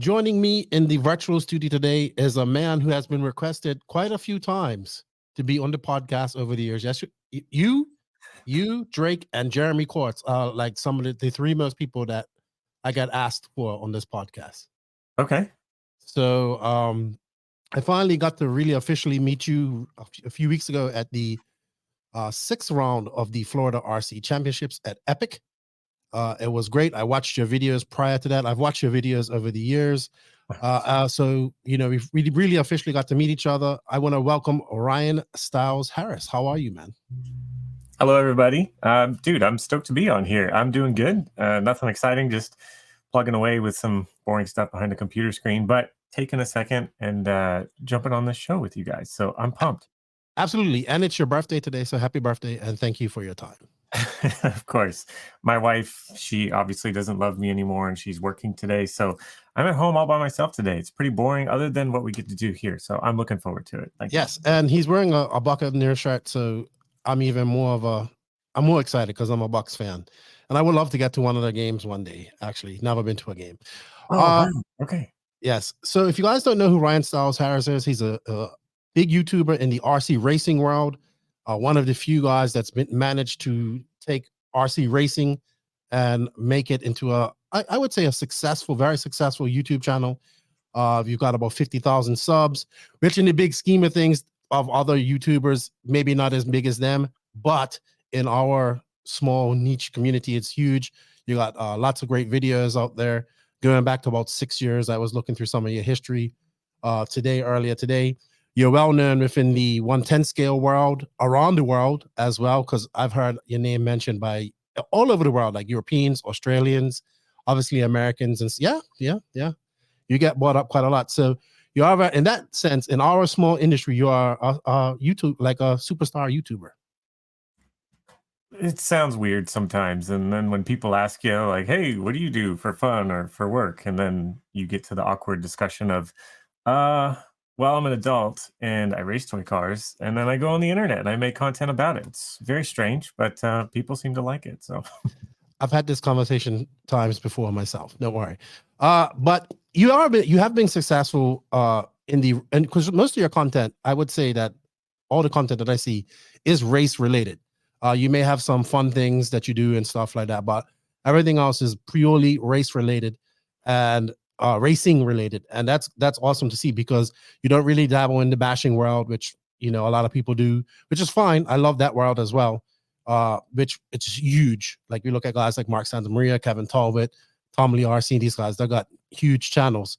Joining me in the virtual studio today is a man who has been requested quite a few times to be on the podcast over the years. Yes, you, Drake, and Jeremy Quartz are like some of the three most people that I got asked for on this podcast. Okay. So I finally got to really officially meet you a few weeks ago at the sixth round of the Florida RC Championships at Epic. It was great. I watched your videos prior to that. I've watched your videos over the years. So, we've really officially got to meet each other. I want to welcome Ryan Stiles Harris. How are you, man? Hello, everybody. Dude, I'm stoked to be on here. I'm doing good. Nothing exciting, just plugging away with some boring stuff behind the computer screen, but taking a second and jumping on this show with you guys. So I'm pumped. Absolutely. And it's your birthday today. So happy birthday. And thank you for your time. Of course. My wife, she obviously doesn't love me anymore and she's working today. So I'm at home all by myself today. It's pretty boring other than what we get to do here. So I'm looking forward to it. Thank you. Yes. And he's wearing a Buccaneer shirt. So I'm more excited because I'm a Bucs fan. And I would love to get to one of their games one day. Actually, never been to a game. Oh, okay. Yes. So if you guys don't know who Ryan Stiles Harris is, he's a big YouTuber in the RC racing world. One of the few guys that's been managed to take RC racing and make it into I would say a very successful YouTube channel. You've got about 50,000 subs, which in the big scheme of things of other YouTubers, maybe not as big as them, but in our small niche community, it's huge. You got lots of great videos out there going back to about 6 years. I was looking through some of your history earlier today. You're well known within the 110 scale world, around the world as well, because I've heard your name mentioned by all over the world, like Europeans, Australians, obviously Americans, and yeah. You get brought up quite a lot. So you are, in that sense, in our small industry, you are a YouTube, like a superstar YouTuber. It sounds weird sometimes. And then when people ask you, like, hey, what do you do for fun or for work? And then you get to the awkward discussion of, well, I'm an adult and I race toy cars, and then I go on the internet and I make content about it. It's very strange, but people seem to like it. So I've had this conversation times before myself. Don't worry. But you have been successful and because most of your content, I would say that all the content that I see is race related. You may have some fun things that you do and stuff like that, but everything else is purely race related and racing related. And that's awesome to see, because you don't really dabble in the bashing world, which a lot of people do, which is fine. I love that world as well. Which it's huge. Like you look at guys like Mark Santamaria, Kevin Talbot, Tom Lee RC, these guys, they got huge channels.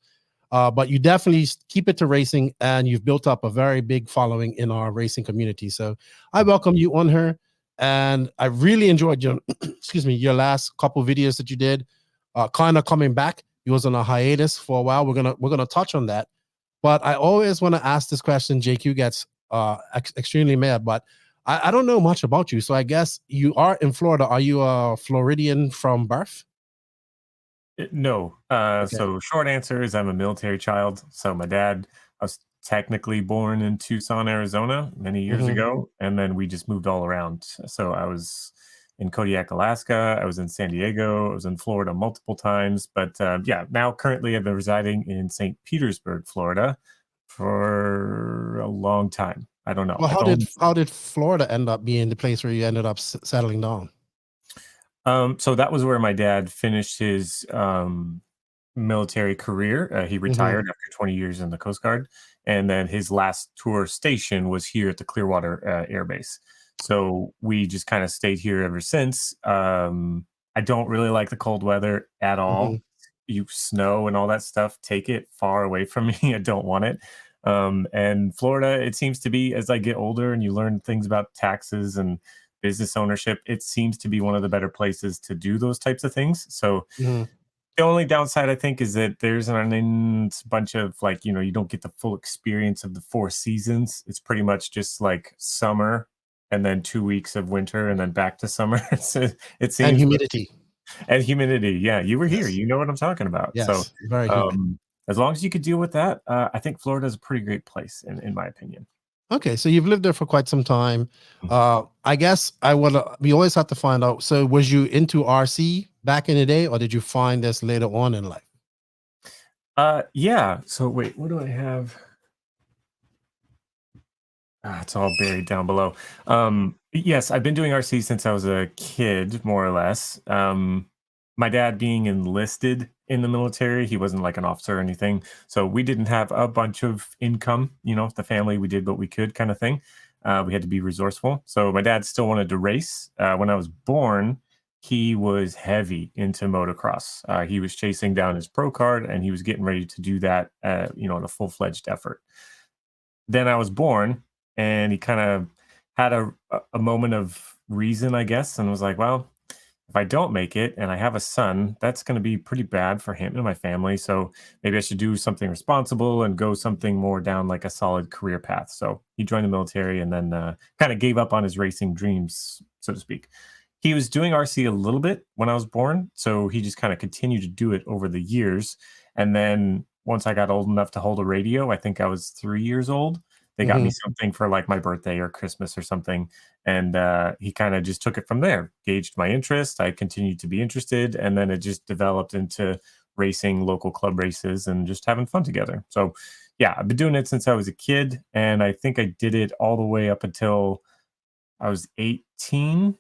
But you definitely keep it to racing, and you've built up a very big following in our racing community. So I welcome you on her, and I really enjoyed your your last couple videos that you did. Kind of coming back. You was on a hiatus for a while. We're gonna touch on that. But I always want to ask this question. JQ gets extremely mad, but I don't know much about you. So I guess you are in Florida. Are you a Floridian from birth? No. Okay. So short answer is I'm a military child. So my dad, I was technically born in Tucson, Arizona many years ago, and then we just moved all around. So I was in Kodiak, Alaska. I was in San Diego. I was in Florida multiple times. But now currently I've been residing in St. Petersburg, Florida for a long time. I don't know. Well, how did Florida end up being the place where you ended up settling down? So that was where my dad finished his military career. He retired after 20 years in the Coast Guard, and then his last tour station was here at the Clearwater Air Base. So we just kind of stayed here ever since. I don't really like the cold weather at all. You snow and all that stuff, take it far away from me. I don't want it. And Florida, it seems to be, as I get older and you learn things about taxes and business ownership, it seems to be one of the better places to do those types of things. So the only downside, I think, is that there's a bunch of you don't get the full experience of the 4 seasons. It's pretty much just like summer and then 2 weeks of winter and then back to summer. It seems, and humidity. And humidity. Yeah, you were here. You know what I'm talking about. Yes, so very humid. As long as you could deal with that, I think Florida is a pretty great place, in my opinion. Okay, so you've lived there for quite some time. I guess we always have to find out. So was you into RC back in the day, or did you find this later on in life? Yeah. So wait, what do I have? It's all buried down below. Yes, I've been doing RC since I was a kid, more or less. My dad being enlisted in the military, he wasn't like an officer or anything. So we didn't have a bunch of income, the family, we did what we could kind of thing. We had to be resourceful. So my dad still wanted to race. When I was born, he was heavy into motocross. He was chasing down his pro card and he was getting ready to do that, in a full fledged effort. Then I was born, and he kind of had a moment of reason, I guess, and was like, "Well, if I don't make it and I have a son, that's going to be pretty bad for him and my family. So maybe I should do something responsible and go something more down like a solid career path." So he joined the military and then kind of gave up on his racing dreams, so to speak. He was doing RC a little bit when I was born, so he just kind of continued to do it over the years. And then once I got old enough to hold a radio, I think I was 3 years old. They got me Hmm. something for like my birthday or Christmas or something, and he kind of just took it from there, gauged my interest. I continued to be interested, and then it just developed into racing local club races and just having fun together. So yeah, I've been doing it since I was a kid, and I think I did it all the way up until I was 18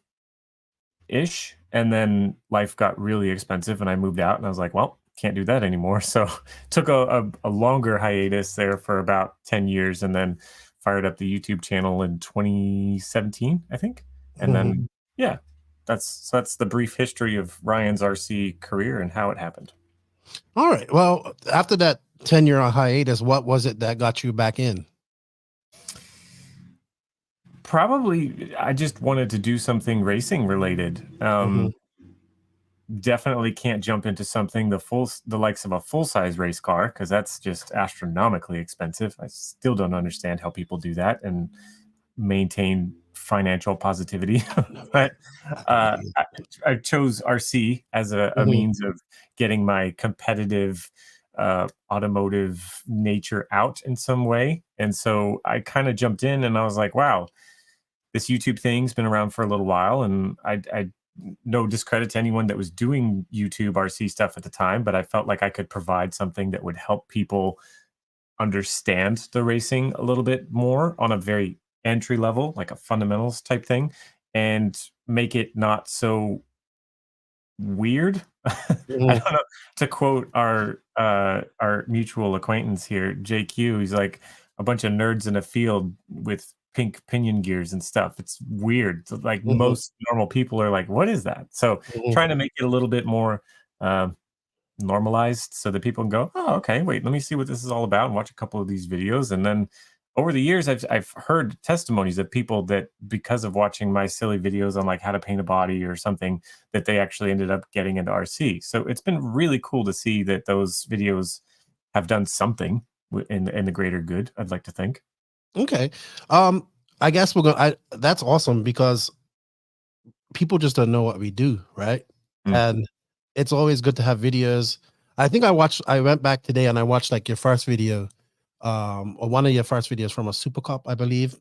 ish, and then life got really expensive and I moved out and I was like, well, can't do that anymore. So took a longer hiatus there for about 10 years, and then fired up the YouTube channel in 2017, I think. And then yeah, that's the brief history of Ryan's RC career and how it happened. All right. Well, after that 10-year hiatus, what was it that got you back in? Probably I just wanted to do something racing related. Hmm. Definitely can't jump into something the likes of a full-size race car, because that's just astronomically expensive. I still don't understand how people do that and maintain financial positivity. But I chose RC as a Hmm. means of getting my competitive automotive nature out in some way. And so I kind of jumped in and I was like, wow, this YouTube thing's been around for a little while, and I no discredit to anyone that was doing YouTube RC stuff at the time, but I felt like I could provide something that would help people understand the racing a little bit more on a very entry level, like a fundamentals type thing, and make it not so weird. I Hmm. don't know. To quote our mutual acquaintance here, JQ, he's like a bunch of nerds in a field with pink pinion gears and stuff. It's weird. Like Hmm. most normal people are like, what is that? So Hmm. trying to make it a little bit more normalized so that people can go, oh, okay, wait, let me see what this is all about and watch a couple of these videos. And then over the years, I've heard testimonies of people that because of watching my silly videos on like how to paint a body or something, that they actually ended up getting into RC. So it's been really cool to see that those videos have done something in the greater good, I'd like to think. Okay. Um, I guess we're gonna. That's awesome because people just don't know what we do, right? Mm. And it's always good to have videos. I think I went back today and I watched like your first video, or one of your first videos from a Super Cup, I believe.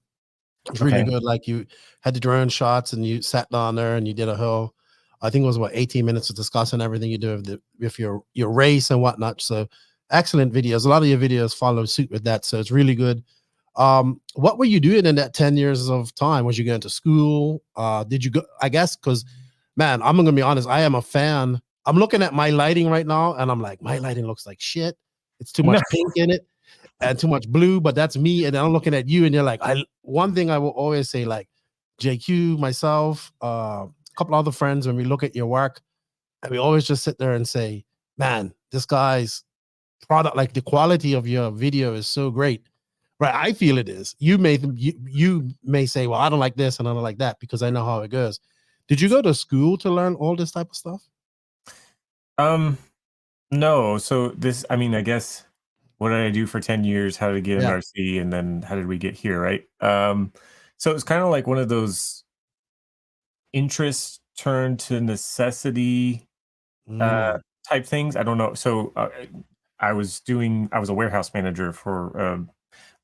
It's really Okay. good. Like you had the drone shots and you sat down there and you did a whole, I think it was what 18 minutes of discussing everything you do with your race and whatnot. So excellent videos. A lot of your videos follow suit with that. So it's really good. What were you doing in that 10 years of time? Was you going to school? Did you go? I guess because man, I'm gonna be honest, I am a fan. I'm looking at my lighting right now and I'm like, my lighting looks like shit. It's too No. much pink in it and too much blue, but that's me. And I'm looking at you, and you're like, one thing I will always say, like JQ, myself, a couple other friends, when we look at your work, and we always just sit there and say, man, this guy's product, like the quality of your video is so great. Right. I feel it is. You may say, well, I don't like this and I don't like that because I know how it goes. Did you go to school to learn all this type of stuff? Um, no. So this, I mean, I guess what did I do for 10 years? How did I get in Yeah. RC? And then how did we get here? Right. So it's kind of like one of those interest turned to necessity uh, Mm, type things. I don't know. So I was a warehouse manager for an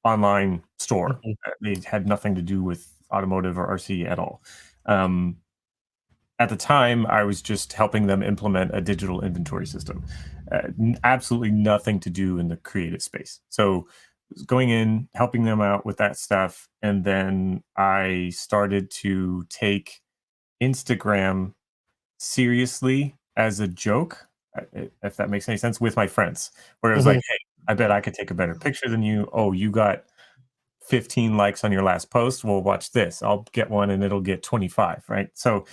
online store. mhm, They had nothing to do with automotive or RC at all. Um, at the time, I was just helping them implement a digital inventory system. Absolutely nothing to do in the creative space. So going in, helping them out with that stuff, and then I started to take Instagram seriously as a joke, if that makes any sense, with my friends, where it was like, Mhm. "Hey, I bet I could take a better picture than you. Oh, you got 15 likes on your last post. Well, watch this. I'll get one and it'll get 25," right? So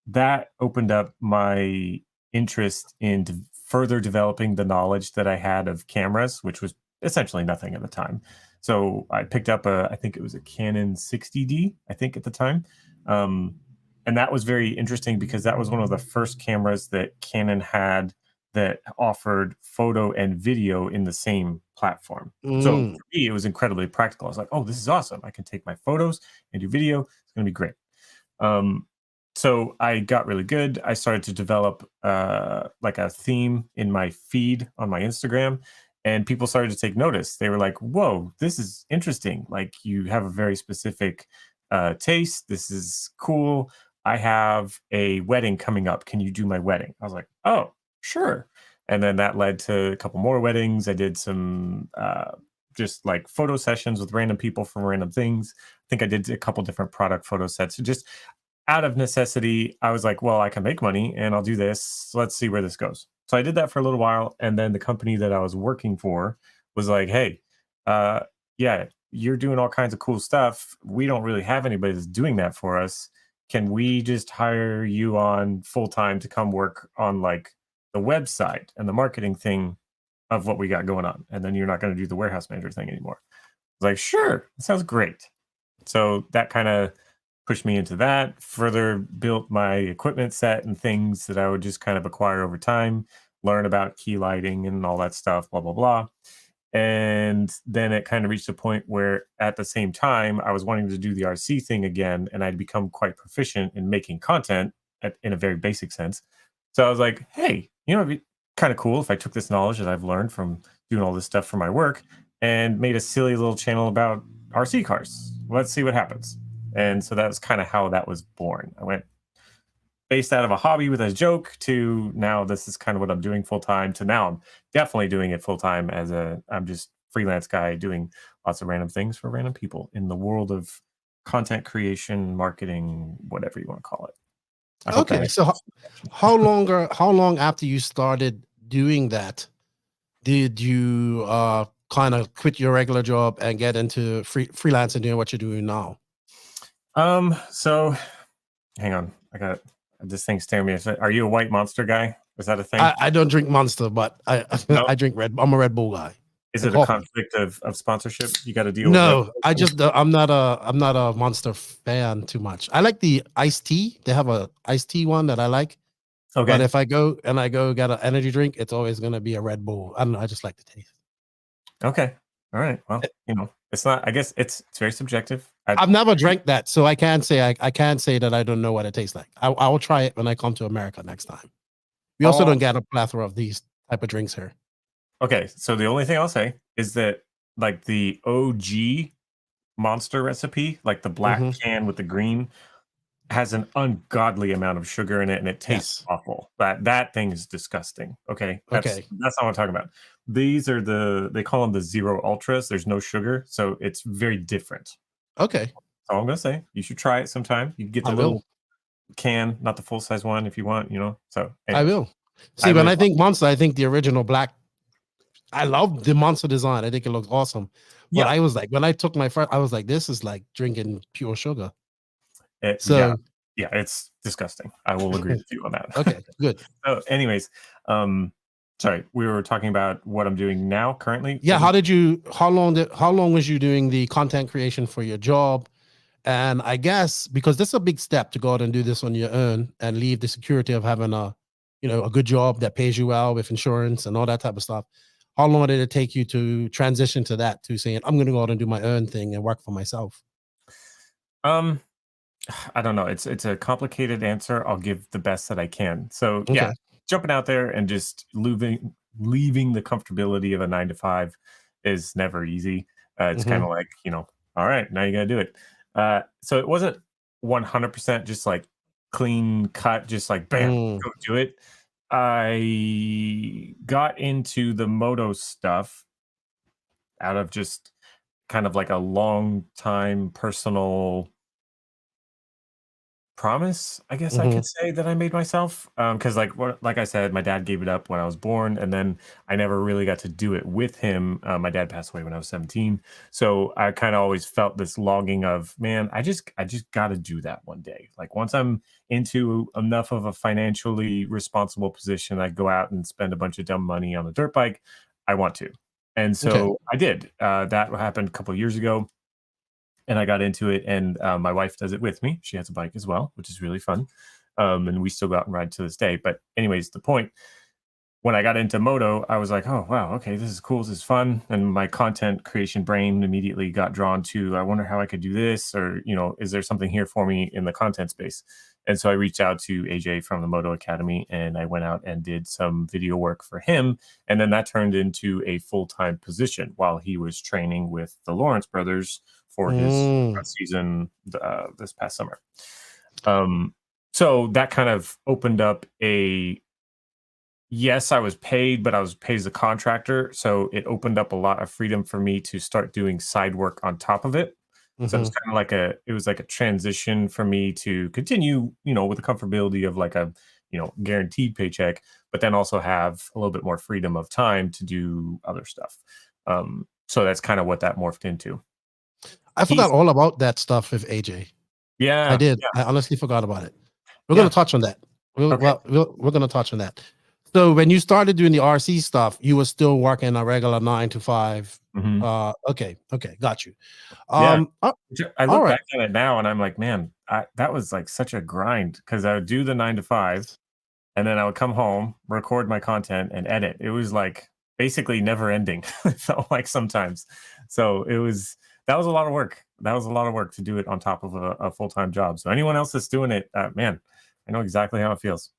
that opened up my interest in further developing the knowledge that I had of cameras, which was essentially nothing at the time. So I picked up I think it was a Canon 60D, I think at the time. Um, and that was very interesting because that was one of the first cameras that Canon had that offered photo and video in the same platform. So Mm. for me, it was incredibly practical. I was like, oh, this is awesome. I can take my photos and do video. It's going to be great. Um, so I got really good. I started to develop like a theme in my feed on my Instagram, and people started to take notice. They were like, "Whoa, this is interesting! Like you have a very specific taste. This is cool. I have a wedding coming up. Can you do my wedding?" I was like, "Oh, sure." And then that led to a couple more weddings. I did some just like photo sessions with random people from random things. I think I did a couple different product photo sets. Just out of necessity, I was like, well, I can make money and I'll do this. Let's see where this goes. So I did that for a little while. And then the company that I was working for was like, hey, uh, yeah, you're doing all kinds of cool stuff. We don't really have anybody that's doing that for us. Can we just hire you on full time to come work on like the website and the marketing thing of what we got going on? And then you're not going to do the warehouse manager thing anymore. I was like, sure, that sounds great. So that kind of pushed me into that, further built my equipment set and things that I would just kind of acquire over time, learn about key lighting and all that stuff, blah, blah, blah. And then it kind of reached a point where at the same time, I was wanting to do the RC thing again, and I'd become quite proficient in making content in a very basic sense. So I was like, hey, it'd be kind of cool if I took this knowledge that I've learned from doing all this stuff for my work and made a silly little channel about RC cars. Let's see what happens. And so that was kind of how that was born. I went based out of a hobby with a joke to now this is kind of what I'm doing full time to now I'm definitely doing it full time as I'm just freelance guy doing lots of random things for random people in the world of content creation, marketing, whatever you want to call it. I hope that Okay, so answers the question. how long after you started doing that did you kind of quit your regular job and get into freelance and doing what you're doing now? So hang on. I got this thing staring me. Are you a white monster guy? Is that a thing? I don't drink Monster, but I No. I drink Red. I'm a Red Bull guy Is and it a coffee. conflict of sponsorship? You got to deal with Red No, I Bull? just I'm not a Monster fan too much. I like the iced tea. They have a iced tea one that I like. But Okay. if I go get an energy drink, it's always gonna be a Red Bull. I don't know. I just like the taste. Okay. All right. Well, it's not. I guess it's very subjective. I've never drank that, so I can't say that I don't know what it tastes like. I will try it when I come to America next time. We also don't All get a plethora of these type of drinks here. okay. So the only thing I'll say is that like the OG Monster recipe, like the black Hmm. can with the green, has an ungodly amount of sugar in it, and it tastes Yes. awful. That thing is disgusting. Okay, Okay. that's not what I'm talking about. These are they call them the zero ultras. There's no sugar, so it's very different. Okay. That's all I'm gonna say. You should try it sometime. You can get I the will. little can, not the full size one, if you want. So, I anyways, will. I See, when really I think Monster, I think the original black. I love the Monster design. I think it looks awesome. But yeah, I was like, when I took my first, I was like, this is like drinking pure sugar. yeah, So yeah. It's disgusting. I will agree with you on that. okay, good. So, anyways, um, sorry, we were talking about what I'm doing now currently. Yeah, how long was you doing the content creation for your job? And I guess because this is a big step to go out and do this on your own and leave the security of having a good job that pays you well with insurance and all that type of stuff. How long did it take you to transition to that, to saying, I'm going to go out and do my own thing and work for myself? Um, I don't know. It's a complicated answer. I'll give the best that I can. So yeah, Okay. jumping out there and just leaving the comfortability of a 9 to 5 is never easy. It's kind Hmm. of like, all right, now you gotta do it. So it wasn't 100% just like clean cut, just like bam, go do it. I got into the moto stuff out of just kind of like a long time personal promise, I guess I could say, that I made myself. Because like I said, my dad gave it up when I was born, and then I never really got to do it with him. My dad passed away when I was 17, so I kind of always felt this longing of, man, I just got to do that one day. Like once I'm into enough of a financially responsible position, I go out and spend a bunch of dumb money on a dirt bike. I want to, and so I did. That happened a couple of years ago. And I got into it, and my wife does it with me. She has a bike as well, which is really fun. And we still go out and ride to this day. But anyways, the point, when I got into moto, I was like, oh, wow, okay, this is cool. This is fun. And my content creation brain immediately got drawn to, I wonder how I could do this, or, is there something here for me in the content space? And so I reached out to AJ from the Moto Academy, and I went out and did some video work for him. And then that turned into a full-time position while he was training with the Lawrence brothers for his season this past summer. So that kind of opened up yes, I was paid, but I was paid as a contractor. So it opened up a lot of freedom for me to start doing side work on top of it. So it was kind of like a transition for me to continue, with the comfortability of like a, guaranteed paycheck, but then also have a little bit more freedom of time to do other stuff. So that's kind of what that morphed into. I forgot all about that stuff with AJ. Yeah, I did. Yeah. I honestly forgot about it. We're going to touch on that. We're going to touch on that. So when you started doing the RC stuff, you were still working a regular 9 to 5. Okay, got you. I look back at it now, and I'm like, man, that was like such a grind, because I would do the 9 to 5, and then I would come home, record my content, and edit. It was like basically never ending. It felt like sometimes. So that was a lot of work. That was a lot of work to do it on top of a full-time job. So anyone else that's doing it, man, I know exactly how it feels.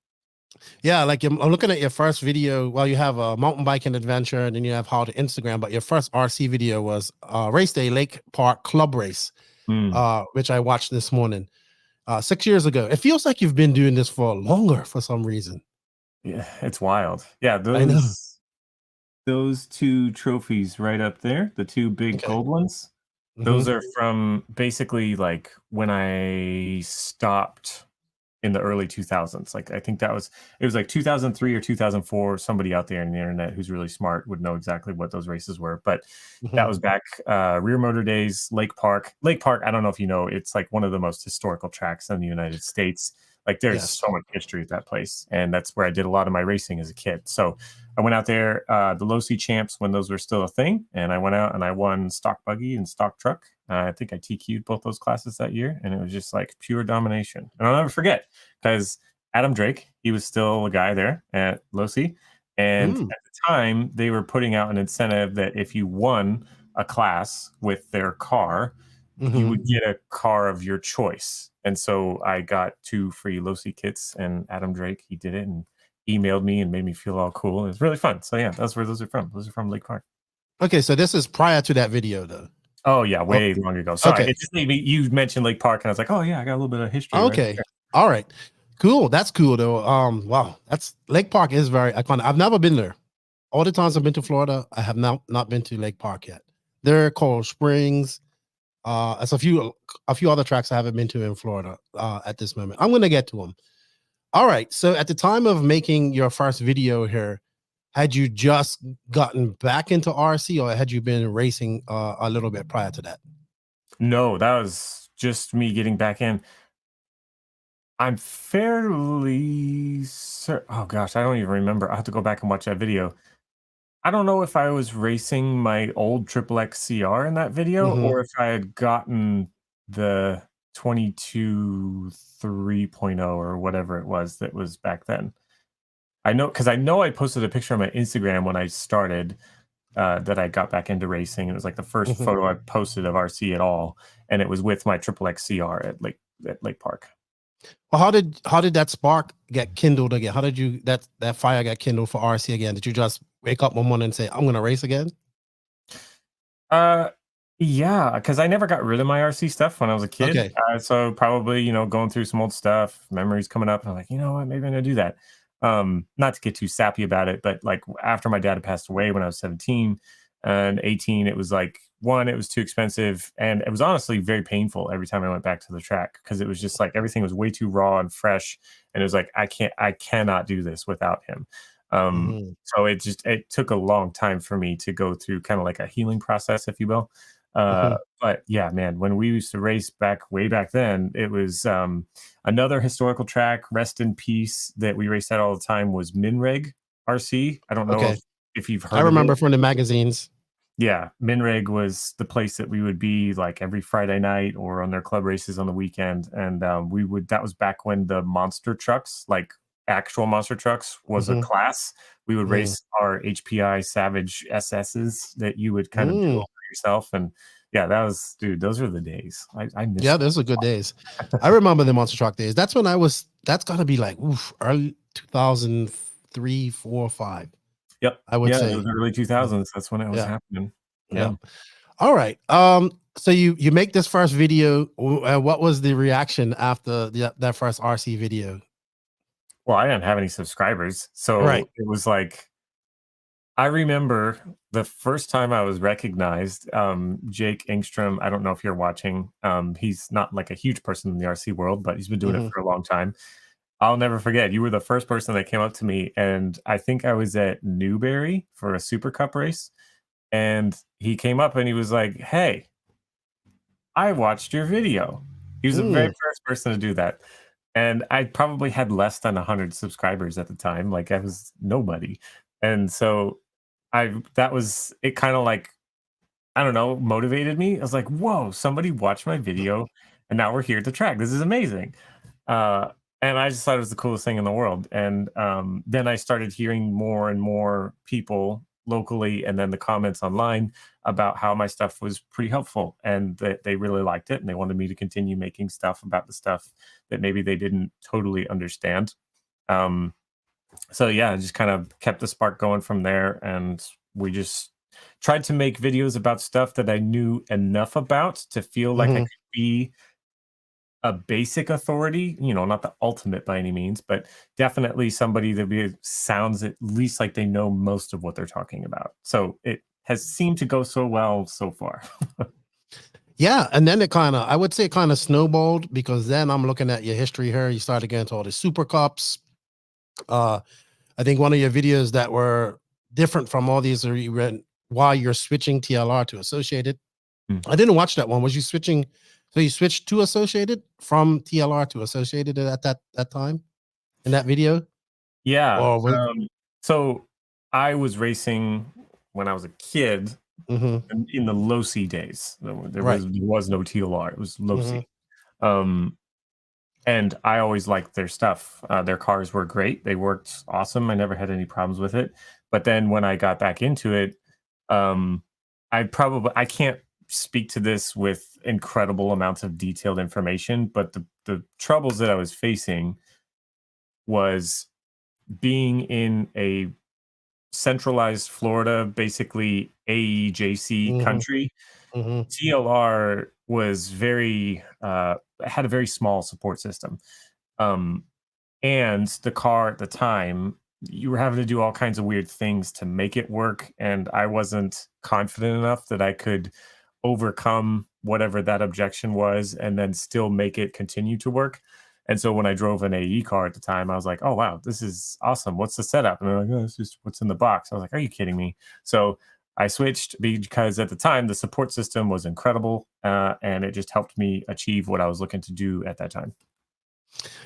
Yeah, like I'm looking at your first video. Well, you have a mountain biking adventure, and then you have how to Instagram. But your first RC video was race day, Lake Park Club Race, which I watched this morning, 6 years ago. It feels like you've been doing this for longer for some reason. Yeah, it's wild. Yeah, those two trophies right up there, the two big gold ones, those are from basically like when I stopped in the early 2000s. Like I think it was like 2003 or 2004. Somebody out there in the internet who's really smart would know exactly what those races were. But that was back rear motor days, Lake Park. I don't know if you know, it's like one of the most historical tracks in the United States. Like there's so much history at that place, and that's where I did a lot of my racing as a kid. So I went out there, the low C champs, when those were still a thing, and I went out and I won stock buggy and stock truck. I think I TQ'd both those classes that year, and it was just like pure domination. And I'll never forget, because Adam Drake, he was still a guy there at low C, and at the time they were putting out an incentive that if you won a class with their car, you would get a car of your choice. And so I got 2 free low C kits, and Adam Drake, he did it and emailed me and made me feel all cool. It was really fun. So yeah, that's where those are from. Those are from Lake Park. Okay, so this is prior to that video though. Oh yeah, way long ago. Sorry, it just made me. You mentioned Lake Park, and I was like, oh yeah, I got a little bit of history. Okay, all right, cool. That's cool though. Wow, Lake Park is very iconic. I've never been there. All the times I've been to Florida, I have not been to Lake Park yet. There are Coral Springs. There's a few other tracks I haven't been to in Florida at this moment. I'm gonna get to them. All right. So at the time of making your first video here, had you just gotten back into RC, or had you been racing a little bit prior to that? No, that was just me getting back in. I'm fairly certain. Oh gosh, I don't even remember. I have to go back and watch that video. I don't know if I was racing my old XXX CR in that video, or if I had gotten the 22 3.0 or whatever it was that was back then. I know, because I know I posted a picture on my Instagram when I started that I got back into racing. It was like the first photo I posted of RC at all, and it was with my XXX CR at Lake Park. Well, how did that spark get kindled again? How did you that fire get kindled for RC again? Did you just wake up one morning and say, I'm gonna race again? Yeah, because I never got rid of my RC stuff when I was a kid. Okay. So probably, going through some old stuff, memories coming up. And I'm like, you know what, maybe I'm gonna do that. Not to get too sappy about it, but like after my dad had passed away when I was 17 and 18, it was like one, it was too expensive, and it was honestly very painful every time I went back to the track because it was just like everything was way too raw and fresh, and it was like I cannot do this without him. Hmm. So it took a long time for me to go through kind of like a healing process, if you will. Hmm. But yeah, man, when we used to race back way back then, it was another historical track, rest in peace, that we raced at all the time was Minreg RC. I don't know Okay. if you've I heard of remember it. from the magazines. Yeah, Minreg was the place that we would be like every Friday night or on their club races on the weekend. And that was back when the monster trucks, like actual monster trucks, was a Hmm. class. We would Mm. race our HPI Savage SSs that you would kind of build Mm. for yourself. And yeah, dude, those are the days. I miss Yeah, them. those are good days. I remember the monster truck days. That's when that's gotta be like early 2003, 4, 5. Yep. I would Yeah, it was say. early Yeah. 2000s. That's when it was Yeah. happening. Yeah. Yeah. All right. So you make this first video. What was the reaction after that first RC video? Well, I didn't have any subscribers. Right. So it was like, I remember the first time I was recognized, Jake Engstrom. I don't know if you're watching. He's not like a huge person in the RC world, but he's been doing it Hmm. for a long time. I'll never forget. You were the first person that came up to me, and I think I was at Newberry for a Super Cup race, and he came up and he was like, "Hey, I watched your video." He was the very Mm. first person to do that, and I probably had less than 100 subscribers at the time. Like I was nobody, and so I that was it. Kind of like, I don't know, motivated me. I was like, "Whoa, somebody watched my video, and now we're here at the track. This is amazing." Uh, and I just thought it was the coolest thing in the world. And then I started hearing more and more people locally, and then the comments online about how my stuff was pretty helpful, and that they really liked it, and they wanted me to continue making stuff about the stuff that maybe they didn't totally understand. Um, so yeah, I just kind of kept the spark going from there, and we just tried to make videos about stuff that I knew enough about to feel like I Hmm. could be a basic authority, not the ultimate by any means, but definitely somebody that sounds at least like they know most of what they're talking about. So it has seemed to go so well so far. Yeah, and then I would say it kind of snowballed because then I'm looking at your history here. You started getting into all the super cups. Uh, I think one of your videos that were different from all these are you read why you're switching TLR to Associated. Mm. I didn't watch that one. Was you switching? So you switched to Associated from TLR to Associated at that time in that video, Yeah. or was? So I was racing when I was a kid Hmm. in the low C days. Right. There was no TLR. It was low Hmm. C. Um, and I always liked their stuff. Their cars were great. They worked awesome. I never had any problems with it. But then when I got back into it, um, I can't speak to this with incredible amounts of detailed information, but the troubles that I was facing was being in a centralized Florida, basically AEJC Hmm. country. Hmm. TLR was had a very small support system. Um, and the car at the time, you were having to do all kinds of weird things to make it work, and I wasn't confident enough that I could overcome whatever that objection was and then still make it continue to work. And so when I drove an AE car at the time, I was like, "Oh wow, this is awesome. What's the setup?" And they're like, "Oh, it's just what's in the box." I was like, "Are you kidding me?" So I switched because at the time the support system was incredible, and it just helped me achieve what I was looking to do at that time.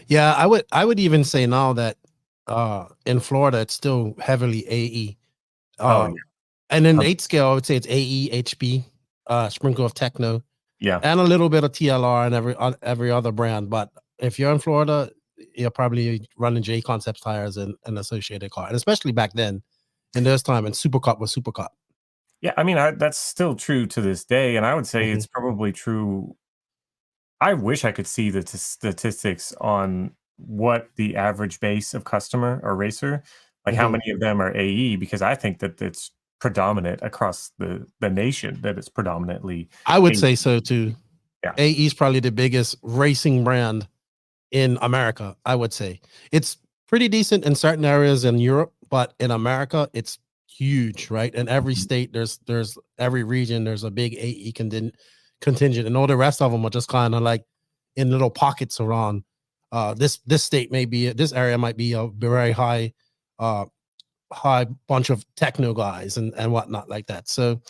Yeah, I would even say now that in Florida it's still heavily AE. Oh Uh, yeah, and then 100%. 8 scale, I would say it's AE, HB, sprinkle of techno, Yeah. and a little bit of TLR and every other brand. But if you're in Florida, you're probably running J Concepts tires and Associated car, and especially back then in those time, and Super Cup was Super Cup. Yeah, I mean, that's still true to this day, and I would say Hmm. it's probably true. I wish I could see the statistics on what the average base of customer or racer, like how Hmm. many of them are AE, because I think that it's predominant across the nation, that it's predominantly. I would say so too. Yeah. AE is probably the biggest racing brand in America. I would say it's pretty decent in certain areas in Europe, but in America, it's huge, right? In every state, there's every region, there's a big AE contingent, and all the rest of them are just kind of like in little pockets around. This state may be, this area might be a very high bunch of techno guys and whatnot like that. So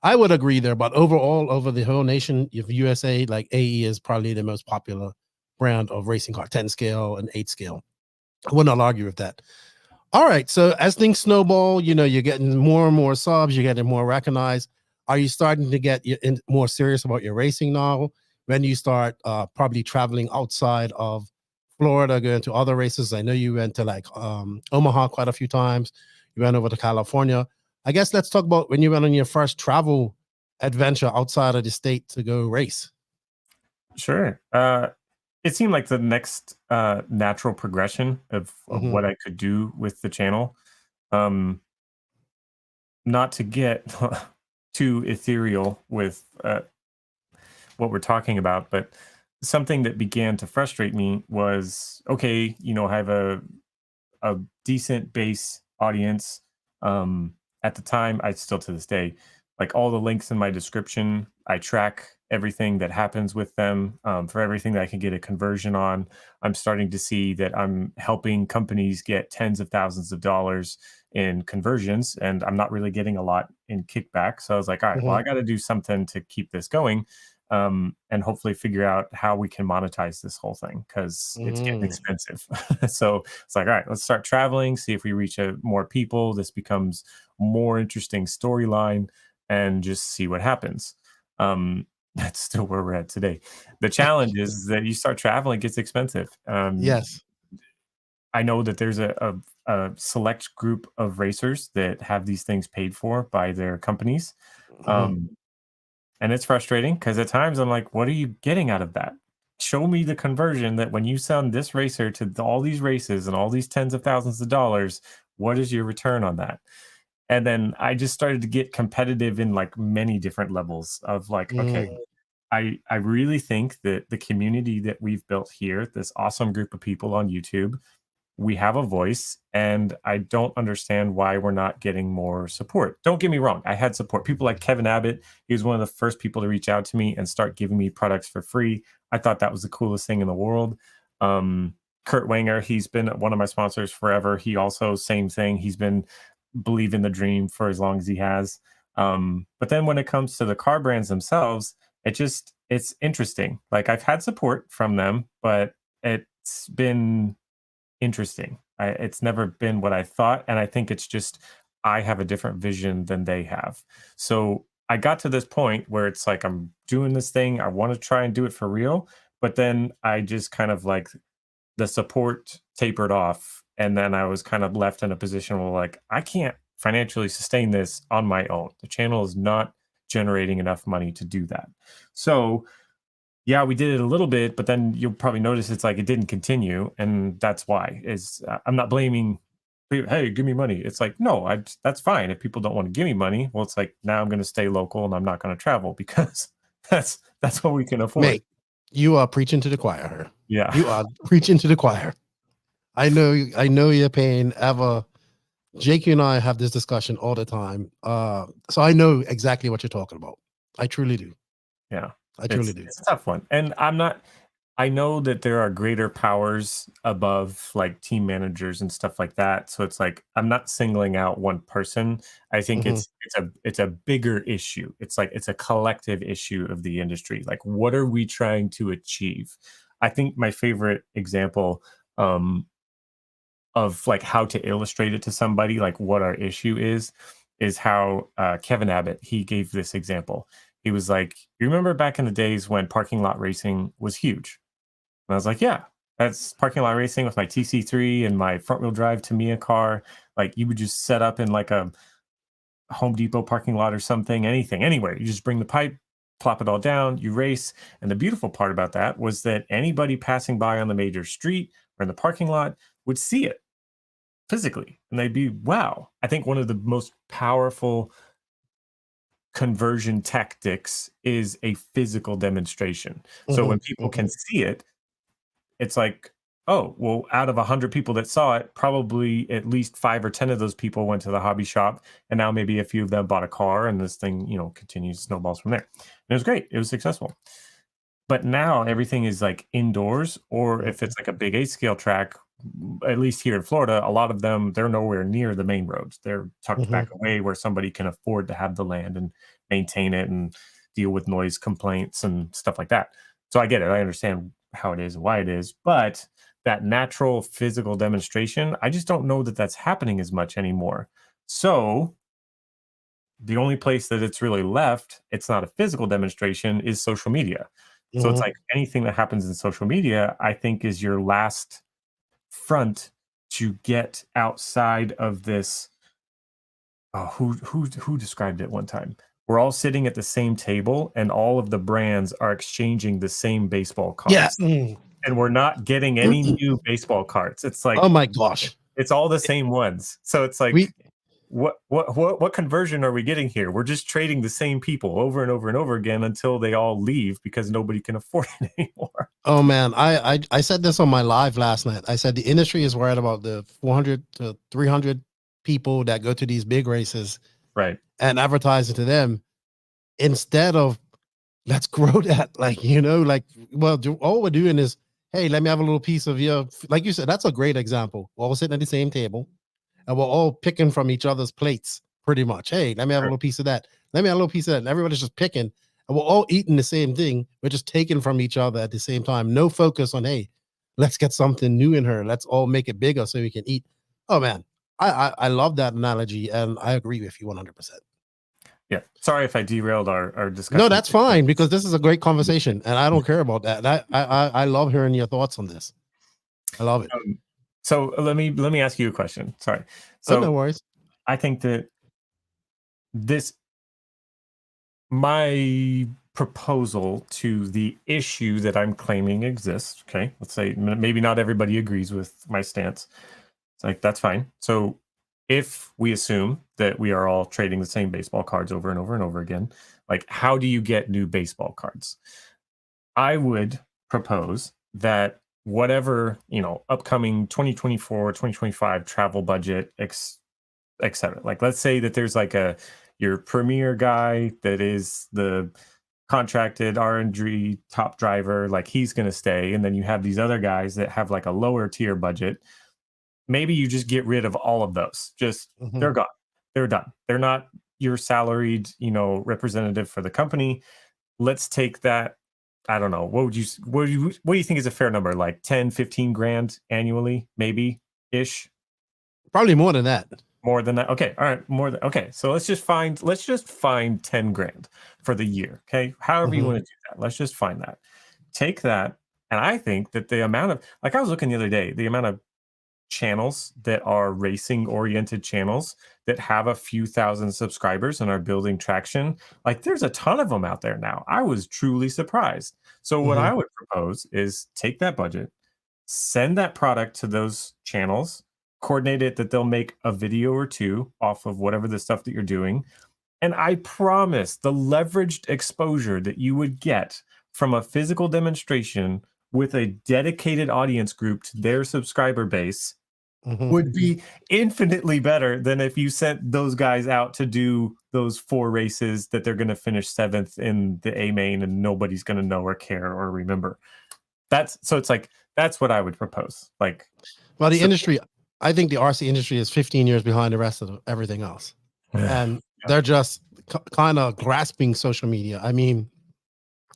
I would agree there, but overall, over the whole nation of USA, like AE is probably the most popular brand of racing car, 10 scale and 8 scale. I would not argue with that. All right. So as things snowball, you're getting more and more subs, you're getting more recognized. Are you starting to get more serious about your racing now? When you start probably traveling outside of Florida, going to other races? I know you went to like Omaha quite a few times. You went over to California. I guess let's talk about when you went on your first travel adventure outside of the state to go race. Sure. It seemed like the next natural progression of what I could do with the channel. Not to get too ethereal with what we're talking about, but something that began to frustrate me was, okay, I have a decent base audience. At the time, I still to this day, like all the links in my description, I track everything that happens with them. For everything that I can get a conversion on, I'm starting to see that I'm helping companies get tens of thousands of dollars in conversions, and I'm not really getting a lot in kickback. So I was like, all right, well, I got to do something to keep this going. And hopefully figure out how we can monetize this whole thing, because it's getting expensive. So it's like, all right, let's start traveling, see if we reach more people. This becomes more interesting storyline, and just see what happens. That's still where we're at today. The challenge is that you start traveling, it gets expensive. Yes. I know that there's a select group of racers that have these things paid for by their companies. And it's frustrating because at times I'm like, what are you getting out of that? Show me the conversion that when you send this racer to all these races and all these tens of thousands of dollars, what is your return on that? And then I just started to get competitive in like many different levels of like, okay, I really think that the community that we've built here, this awesome group of people on YouTube, we have a voice, and I don't understand why we're not getting more support. Don't get me wrong. I had support. People like Kevin Abbott, he was one of the first people to reach out to me and start giving me products for free. I thought that was the coolest thing in the world. Kurt Wanger, he's been one of my sponsors forever. He also, same thing. He's been believing the dream for as long as he has. But then when it comes to the car brands themselves, it's interesting. Like, I've had support from them, but it's been interesting. It's never been what I thought, and I think it's just I have a different vision than they have. So I got to this point where it's like I'm doing this thing. I want to try and do it for real, but then I just kind of like the support tapered off, and then I was kind of left in a position where like I can't financially sustain this on my own. The channel is not generating enough money to do that. So yeah, we did it a little bit, but then you'll probably notice it's like it didn't continue, and that's why. I'm not blaming, hey, give me money. It's like, no, that's fine. If people don't want to give me money, well, it's like now I'm going to stay local and I'm not going to travel because that's what we can afford. Mate, you are preaching to the choir. Yeah, you are preaching to the choir. I know your pain. Ever, Jake and I have this discussion all the time. So I know exactly what you're talking about. I truly do. Yeah. I truly do. It's a tough one. And I know that there are greater powers above like team managers and stuff like that. So it's like I'm not singling out one person. I think it's a bigger issue. It's like it's a collective issue of the industry. Like, what are we trying to achieve? I think my favorite example of like how to illustrate it to somebody, like what our issue is how Kevin Abbott, he gave this example. He was like, you remember back in the days when parking lot racing was huge? And I was like, yeah, that's parking lot racing with my TC3 and my front wheel drive Tamiya car. Like, you would just set up in like a Home Depot parking lot or something, anything, anywhere. You just bring the pipe, plop it all down, you race. And the beautiful part about that was that anybody passing by on the major street or in the parking lot would see it. physically, and they'd be, wow. I think one of the most powerful conversion tactics is a physical demonstration. So when people can see it, it's like, oh, well, out of 100 people that saw it, probably at least 5 or 10 of those people went to the hobby shop, and now maybe a few of them bought a car, and this thing, continues, snowballs from there. And it was great. It was successful. But now everything is like indoors, or if it's like a big 8-scale track, at least here in Florida, a lot of them, they're nowhere near the main roads. They're tucked back away where somebody can afford to have the land and maintain it and deal with noise complaints and stuff like that. So I get it. I understand how it is and why it is, but that natural physical demonstration, I just don't know that that's happening as much anymore. So the only place that it's really left, it's not a physical demonstration, is social media. So it's like anything that happens in social media, I think, is your last front to get outside of this. Who described it one time? We're all sitting at the same table, and all of the brands are exchanging the same baseball cards. Yeah. And we're not getting any new baseball cards. It's like, oh my gosh, it's all the same ones. So it's like, what conversion are we getting here? We're just trading the same people over and over and over again until they all leave because nobody can afford it anymore. Oh man, I said this on my live last night. I said the industry is worried about the 400 to 300 people that go to these big races, right, and advertising to them instead of let's grow that. All we're doing is, hey, let me have a little piece of your, like you said, that's a great example. We're all sitting at the same table, and we're all picking from each other's plates, pretty much. Hey, let me have a little piece of that. Let me have a little piece of that. And everybody's just picking, and we're all eating the same thing. We're just taking from each other at the same time. No focus on, hey, let's get something new in her. Let's all make it bigger so we can eat. Oh man, I love that analogy, and I agree with you 100%. Yeah. Sorry if I derailed our discussion. No, that's fine, because this is a great conversation, and I don't care about that. I love hearing your thoughts on this. I love it. So let me ask you a question. Sorry. So no worries. I think that my proposal to the issue that I'm claiming exists, okay, let's say maybe not everybody agrees with my stance. It's like, that's fine. So if we assume that we are all trading the same baseball cards over and over and over again, like, how do you get new baseball cards? I would propose that whatever, upcoming 2024, 2025 travel budget, etc. Like, let's say that there's like your premier guy that is the contracted R&D top driver, like he's going to stay. And then you have these other guys that have like a lower tier budget. Maybe you just get rid of all of those. Just they're gone. They're done. They're not your salaried, representative for the company. Let's take that. I don't know. What do you think is a fair number? Like 10, 15 grand annually, maybe ish? Probably more than that. More than that. Okay. All right. Okay. So let's just find 10 grand for the year. Okay. However you want to do that. Let's just find that. Take that. And I think that the amount of, like, I was looking the other day, the amount of channels that are racing oriented channels that have a few thousand subscribers and are building traction, like, there's a ton of them out there now. I was truly surprised. So what I would propose is take that budget, send that product to those channels, coordinate it that they'll make a video or two off of whatever the stuff that you're doing. And I promise the leveraged exposure that you would get from a physical demonstration with a dedicated audience group to their subscriber base would be infinitely better than if you sent those guys out to do those 4 races that they're going to finish 7th in the A main and nobody's going to know or care or remember. It's like, that's what I would propose. Like, well, the industry, I think the RC industry is 15 years behind the rest of everything else. And they're just kind of grasping social media. I mean,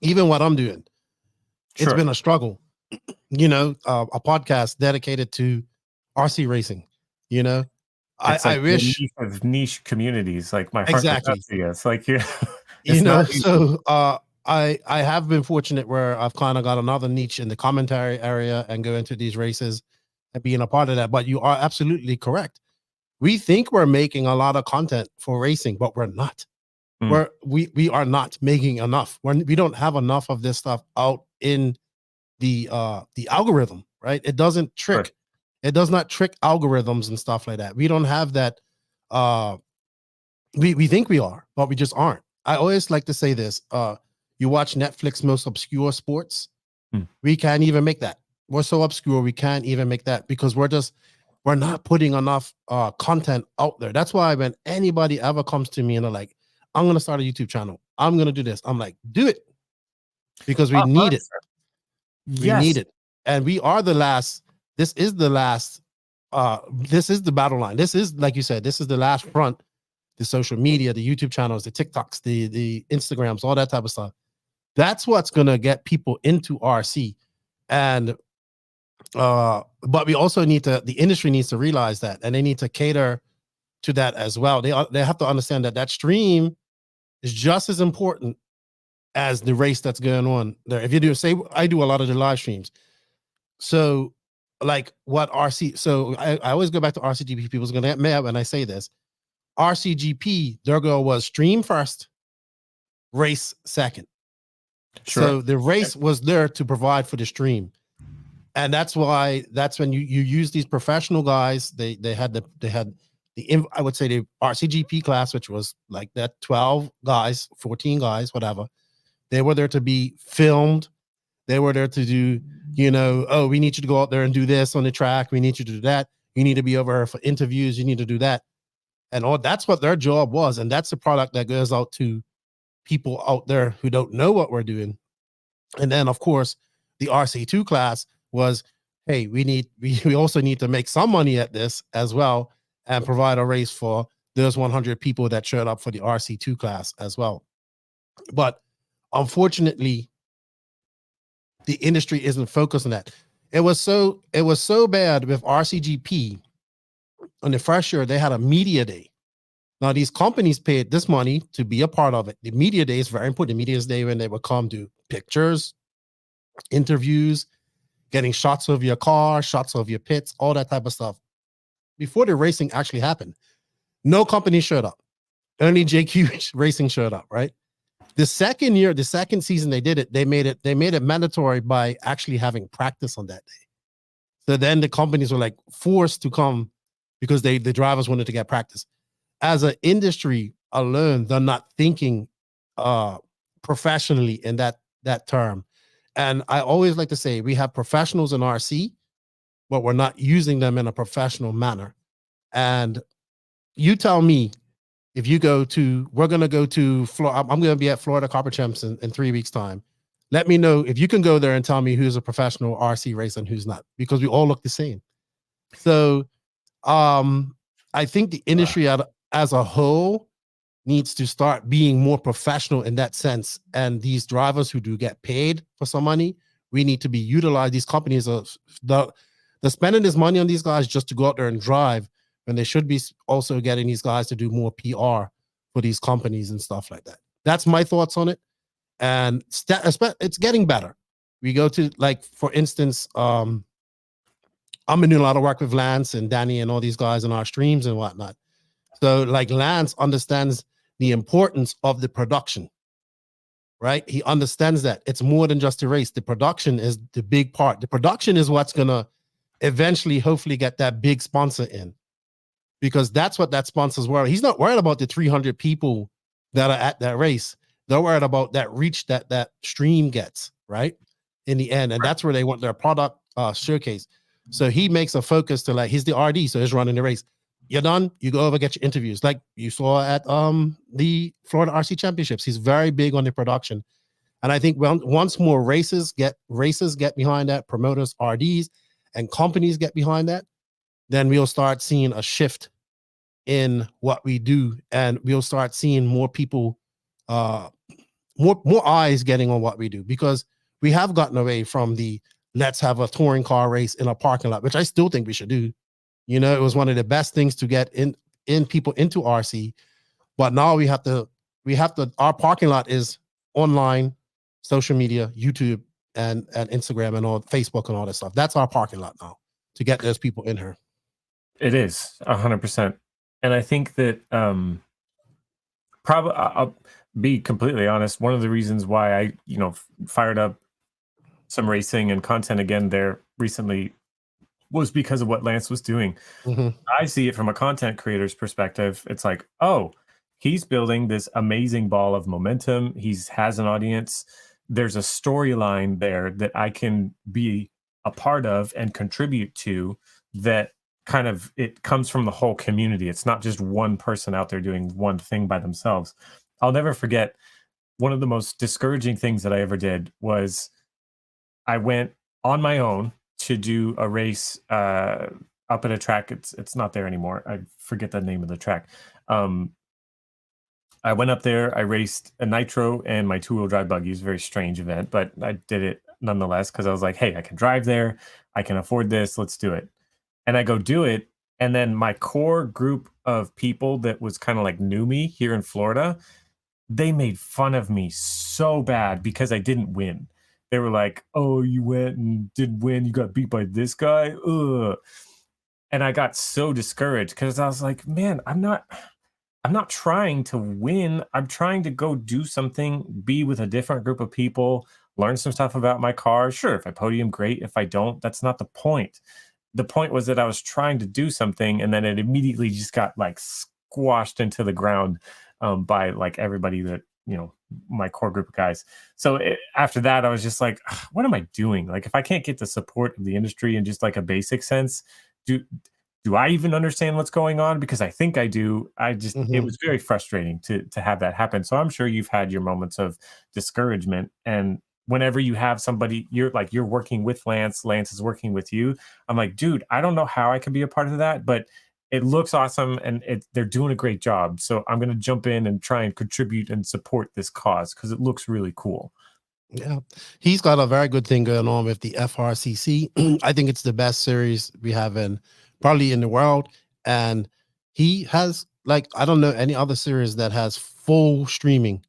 even what I'm doing, it's been a struggle, a podcast dedicated to RC racing, it's I wish of niche communities, like my heart exactly. It's like, so I have been fortunate where I've kind of got another niche in the commentary area and go into these races and being a part of that. But you are absolutely correct. We think we're making a lot of content for racing, but we're not. We are not making enough. We don't have enough of this stuff out in the algorithm, right? It doesn't trick. It does not trick algorithms and stuff like that. We don't have that. We think we are, but we just aren't. I always like to say this. You watch Netflix most obscure sports. We can't even make that. We're so obscure, we can't even make that because we're not putting enough content out there. That's why when anybody ever comes to me and they're like, I'm gonna start a YouTube channel, I'm gonna do this, I'm like, do it. Because we need it. We need it. And we are the last. This is the last. This is the battle line. This is, like you said, this is the last front. The social media, the YouTube channels, the TikToks, the Instagrams, all that type of stuff. That's what's gonna get people into RC. And but we also need to, the industry needs to realize that, and they need to cater to that as well. They have to understand that that stream is just as important as the race that's going on there. If you do, say, I do a lot of the live streams. So like what RC, so I always go back to RCGP. People's gonna get mad when I say this. RCGP, their goal was stream first, race second. Sure. So the race was there to provide for the stream. And that's why, that's when you use these professional guys. They had the I would say the RCGP class, which was like that 12 guys, 14 guys, whatever. They were there to be filmed. They were there to do, you know, oh, we need you to go out there and do this on the track. We need you to do that. You need to be over here for interviews. You need to do that. And all that's what their job was. And that's the product that goes out to people out there who don't know what we're doing. And then, of course, the RC2 class was, hey, we also need to make some money at this as well and provide a race for those 100 people that showed up for the RC2 class as well. But unfortunately, the industry isn't focused on that. It was so bad with RCGP. On the first year, they had a media day. Now, these companies paid this money to be a part of it. The media day is very important. The media day when they would come do pictures, interviews, getting shots of your car, shots of your pits, all that type of stuff. Before the racing actually happened, no company showed up. Only JQ Racing showed up, right? The second year, the second season they did it, they made it mandatory by actually having practice on that day. So then the companies were like forced to come because the drivers wanted to get practice. As an industry alone, they're not thinking professionally in that term. And I always like to say we have professionals in RC, but we're not using them in a professional manner. And you tell me, if you go to, we're going to go to Florida, I'm going to be at Florida Copper Champs in 3 weeks time. Let me know if you can go there and tell me who's a professional RC racer and who's not, because we all look the same. So I think the industry as a whole needs to start being more professional in that sense. And these drivers who do get paid for some money, we need to be utilized. These companies are they're spending this money on these guys just to go out there and drive, when they should be also getting these guys to do more PR for these companies and stuff like that. That's my thoughts on it. And it's getting better. We go to, like, for instance, I'm doing a lot of work with Lance and Danny and all these guys in our streams and whatnot. So like Lance understands the importance of the production, right? He understands that it's more than just a race. The production is the big part. The production is what's going to eventually, hopefully, get that big sponsor in, because that's what that sponsor's worried. He's not worried about the 300 people that are at that race. They're worried about that reach that stream gets, right? In the end. And that's where they want their product showcase. So he makes a focus to, like, he's the RD, so he's running the race. You're done, you go over, get your interviews, like you saw at the Florida RC Championships. He's very big on the production. And I think once more races get behind that, promoters, RDs, and companies get behind that, then we'll start seeing a shift in what we do, and we'll start seeing more people, more eyes getting on what we do, because we have gotten away from the let's have a touring car race in a parking lot, which I still think we should do. You know, it was one of the best things to get in people into RC, but now we have to, our parking lot is online, social media, YouTube and Instagram and all, Facebook and all that stuff. That's our parking lot now to get those people in here. It is 100%. And I think that probably, I'll be completely honest, one of the reasons why I, fired up some racing and content again there recently was because of what Lance was doing. I see it from a content creator's perspective. It's like, oh, he's building this amazing ball of momentum. Has an audience. There's a storyline there that I can be a part of and contribute to, that kind of, it comes from the whole community. It's not just one person out there doing one thing by themselves. I'll never forget, one of the most discouraging things that I ever did was I went on my own to do a race up at a track. It's not there anymore. I forget the name of the track. I went up there. I raced a nitro and my 2-wheel drive buggy. It was a very strange event, but I did it nonetheless because I was like, hey, I can drive there. I can afford this. Let's do it. And I go do it. And then my core group of people that was kind of like knew me here in Florida, they made fun of me so bad because I didn't win. They were like, oh, you went and didn't win. You got beat by this guy. Ugh. And I got so discouraged because I was like, man, I'm not trying to win. I'm trying to go do something, be with a different group of people, learn some stuff about my car. Sure, if I podium, great. If I don't, that's not the point. The point was that I was trying to do something, and then it immediately just got like squashed into the ground by like everybody that, my core group of guys. So after that, I was just like, what am I doing? Like, if I can't get the support of the industry in just like a basic sense, do I even understand what's going on? Because I think I do. It was very frustrating to have that happen. So I'm sure you've had your moments of discouragement. And whenever you have somebody, you're working with Lance is working with you. I'm like, dude, I don't know how I can be a part of that, but it looks awesome and they're doing a great job. So I'm going to jump in and try and contribute and support this cause because it looks really cool. Yeah, he's got a very good thing going on with the FRCC. I think it's the best series we have probably in the world. And he has, like, I don't know any other series that has full streaming.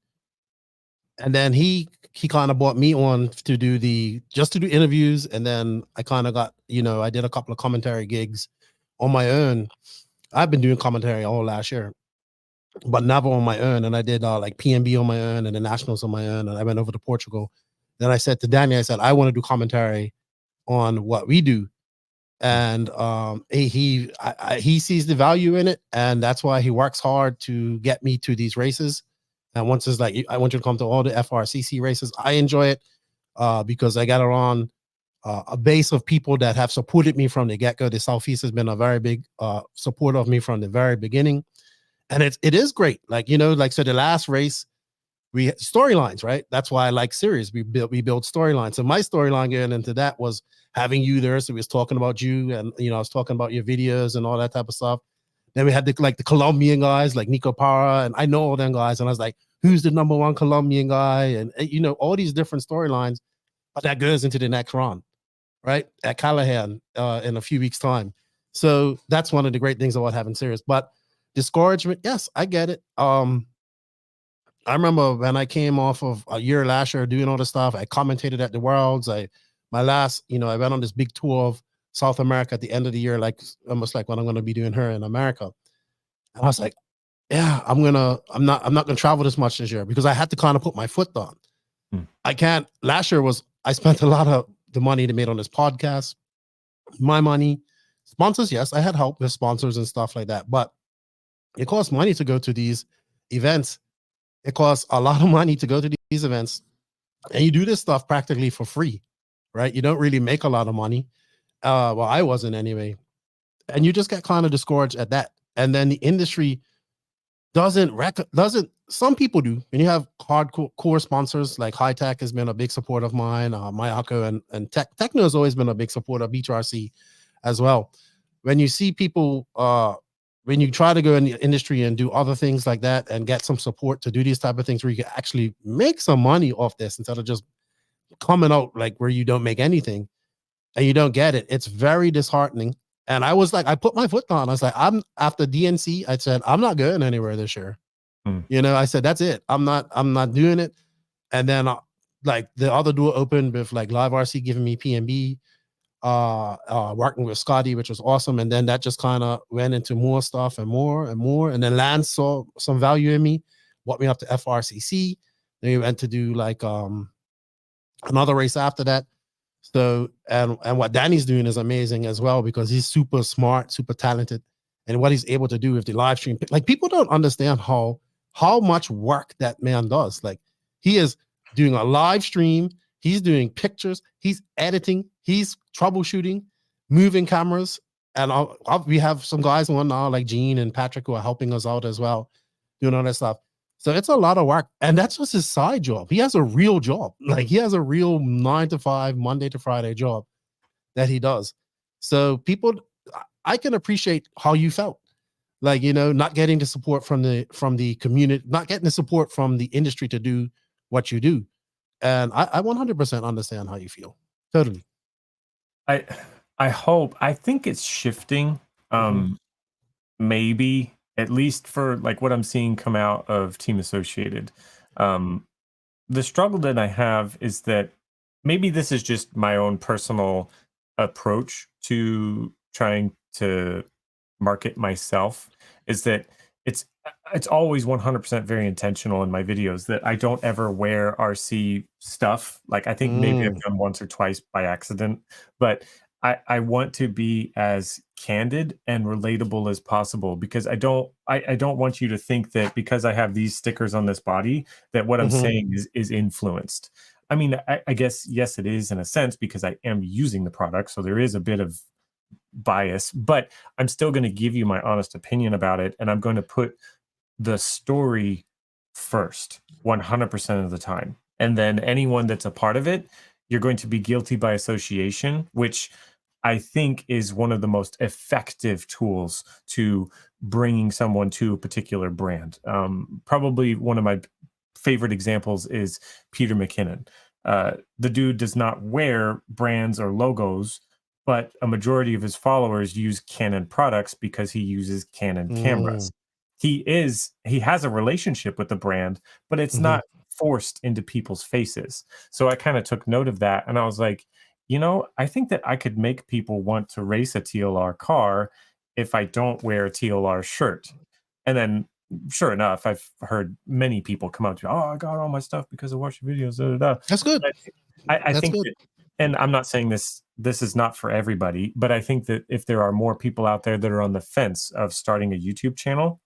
And then he kind of brought me on to do interviews. And then I kind of got, I did a couple of commentary gigs on my own. I've been doing commentary all last year, but never on my own. And I did like PNB on my own and the Nationals on my own. And I went over to Portugal. Then I said to Danny, I want to do commentary on what we do. And he sees the value in it. And that's why he works hard to get me to these races. And once it's like, I want you to come to all the FRCC races. I enjoy it because I got around a base of people that have supported me from the get-go. The Southeast has been a very big supporter of me from the very beginning. And it is great. Like, so the last race, we had storylines, right? That's why I like series. We build storylines. So my storyline going into that was having you there. So we was talking about you and, I was talking about your videos and all that type of stuff. Then we had the Colombian guys like Nico Parra, and I know all them guys. And I was like, who's the number one Colombian guy? And, all these different storylines, but that goes into the next round, right? At Callahan in a few weeks' time. So that's one of the great things about having series. But discouragement, yes, I get it. I remember when I came off of a year last year doing all the stuff, I commentated at the Worlds. I went on this big tour of South America at the end of the year, like almost like what I'm going to be doing here in America. And I was like, yeah, I'm not going to travel this much this year because I had to kind of put my foot down. I can't. Last year I spent a lot of the money they made on this podcast, my money, sponsors. Yes, I had help with sponsors and stuff like that, but it costs money to go to these events. It costs a lot of money to go to these events, and you do this stuff practically for free, right? You don't really make a lot of money. Well, I wasn't anyway. And you just get kind of discouraged at that. And then the industry doesn't, some people do. When you have hardcore sponsors, like High Tech has been a big support of mine, Mayako and Techno has always been a big supporter of Beach RC as well. When you see people, when you try to go in the industry and do other things like that and get some support to do these type of things where you can actually make some money off this instead of just coming out like where you don't make anything and you don't get it, it's very disheartening. And I was like, I put my foot down. I was like, after DNC, I said, I'm not going anywhere this year. I said, that's it. I'm not doing it. And then like the other door opened with like Live RC giving me PNB, working with Scotty, which was awesome. And then that just kind of went into more stuff and more and more. And then Lance saw some value in me, brought me up to FRCC. Then we went to do like another race after that. So, and what Danny's doing is amazing as well, because he's super smart, super talented, and what he's able to do with the live stream. Like, people don't understand how much work that man does. Like, he is doing a live stream, he's doing pictures, he's editing, he's troubleshooting, moving cameras, and we have some guys on now like Gene and Patrick who are helping us out as well, doing all that stuff. So it's a lot of work, and that's just his side job. He has a real job. Like, he has a real 9 to 5, Monday to Friday job that he does. So people, I can appreciate how you felt, like, not getting the support from the community, not getting the support from the industry to do what you do. And I 100% understand how you feel. Totally. I think it's shifting. Maybe, at least for like what I'm seeing come out of Team Associated. The struggle that I have is that maybe this is just my own personal approach to trying to market myself, is that it's always 100% very intentional in my videos that I don't ever wear RC stuff. Like, I think maybe I've done once or twice by accident, but I want to be as candid and relatable as possible, because I don't want you to think that because I have these stickers on this body that what I'm saying is influenced. I mean, I guess, yes, it is in a sense, because I am using the product, so there is a bit of bias, but I'm still going to give you my honest opinion about it, and I'm going to put the story first 100% of the time. And then anyone that's a part of it, you're going to be guilty by association, which I think is one of the most effective tools to bringing someone to a particular brand. Probably one of my favorite examples is Peter McKinnon. The dude does not wear brands or logos, but a majority of his followers use Canon products because he uses Canon cameras. He has a relationship with the brand, but it's not forced into people's faces. So I kind of took note of that, and I was like, I think that I could make people want to race a TLR car if I don't wear a TLR shirt. And then, sure enough, I've heard many people come up to me, "Oh, I got all my stuff because I watched your videos." Da, da, da. That's good. I think that, and I'm not saying this is not for everybody, but I think that if there are more people out there that are on the fence of starting a YouTube channel,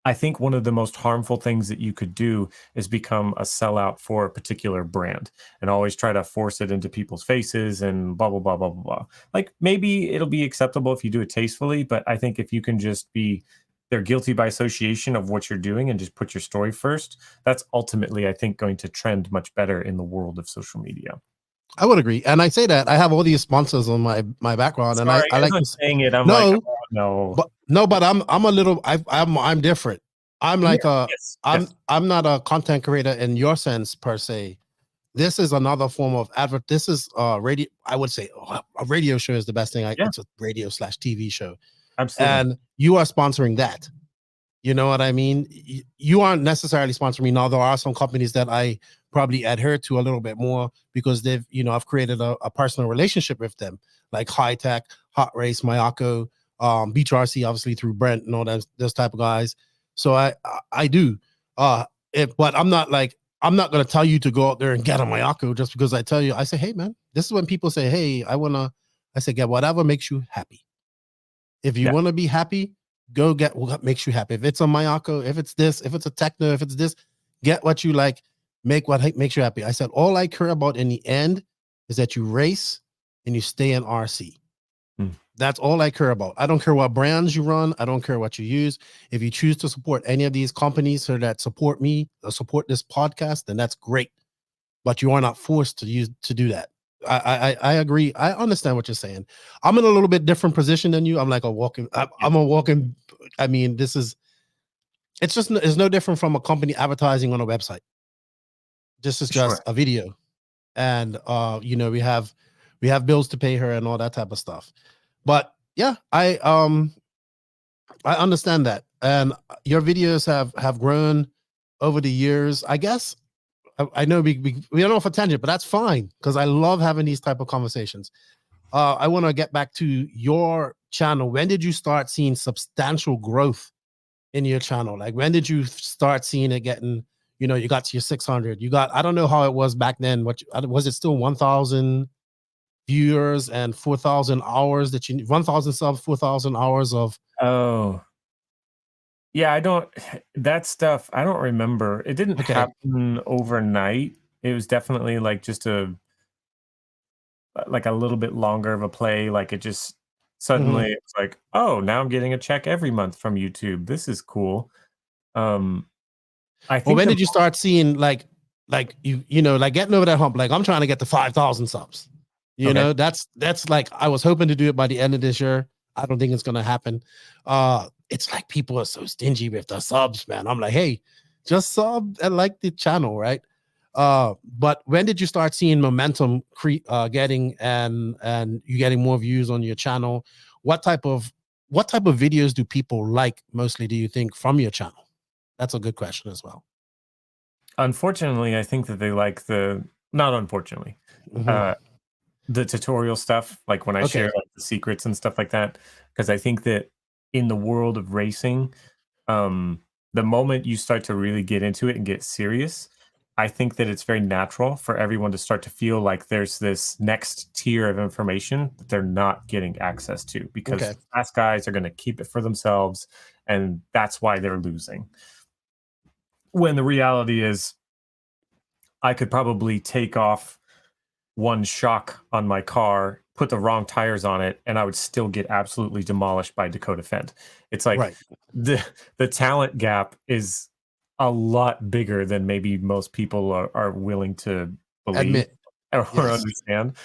I think one of the most harmful things that you could do is become a sellout for a particular brand and always try to force it into people's faces and blah, blah, blah, blah, blah, blah. Like, maybe it'll be acceptable if you do it tastefully, but I think if you can just be, they're guilty by association of what you're doing and just put your story first, that's ultimately, I think, going to trend much better in the world of social media. I would agree, and I say that I have all these sponsors on my background. Sorry, and I like to saying it. I'm no, like, oh, no, but I'm a little, I'm different. I'm like I'm not a content creator in your sense per se. This is another form of advert. This is radio. I would say a radio show is the best thing. It's a radio/TV show. Absolutely. And you are sponsoring that. You know what I mean? You aren't necessarily sponsoring me. Now, there are some companies that I probably adhere to a little bit more because they've, I've created a personal relationship with them, like High Tech, Hot Race, Mayako, Beach RC, obviously through Brent and all those type of guys. So I do. But I'm not going to tell you to go out there and get a Mayako just because I tell you. I say, hey, man, this is when people say, hey, I say, get whatever makes you happy. If you want to be happy, go get what makes you happy. If it's a Mayako, if it's this, if it's a Techno, if it's this, get what you like, make what makes you happy. I said, all I care about in the end is that you race and you stay in RC. That's all I care about. I don't care what brands you run. I don't care what you use. If you choose to support any of these companies or that support me, or support this podcast, then that's great. But you are not forced to do that. I agree. I understand what you're saying. I'm in a little bit different position than you. I'm like a walking. I'm a walking. I mean, it's no different from a company advertising on a website. This is just a video, and we have bills to pay her and all that type of stuff. But yeah, I understand that, and your videos have grown over the years. I guess I know we don't know if a tangent, but that's fine because I love having these type of conversations. I want to get back to your channel. When did you start seeing substantial growth in your channel? Like, when did you start seeing it getting, you got to your 600? You got, I don't know how it was back then. Was it still 1,000? viewers and 4,000 hours that you 1,000 subs, 4,000 hours of. Oh, yeah. That stuff, I don't remember. It didn't Okay. happen overnight. It was definitely like just like a little bit longer of a play. Like it just Mhm. suddenly it's like, oh, now I'm getting a check every month from YouTube. This is cool. Um, I Well, think when the did you start seeing like you know like getting over that hump? Like I'm trying to get to 5,000 subs. You Okay. know, that's like I was hoping to do it by the end of this year. I don't think it's gonna happen. It's like people are so stingy with the subs, man. I'm like, hey, just sub and like the channel, right? But when did you start seeing momentum getting and you getting more views on your channel? What type of videos do people like mostly, do you think, from your channel? That's a good question as well. Unfortunately, I think that they like not unfortunately, Mhm. uh, the tutorial stuff, like when I share Okay. like the secrets and stuff like that, because I think that in the world of racing, um, the moment you start to really get into it and get serious, I think that it's very natural for everyone to start to feel like there's this next tier of information that they're not getting access to because Okay. the fast guys are going to keep it for themselves, and that's why they're losing. When the reality is, I could probably take off one shock on my car, put the wrong tires on it, and I would still get absolutely demolished by Dakota Fent. It's like Right. the talent gap is a lot bigger than maybe most people are willing to believe Admit. or Yes. understand.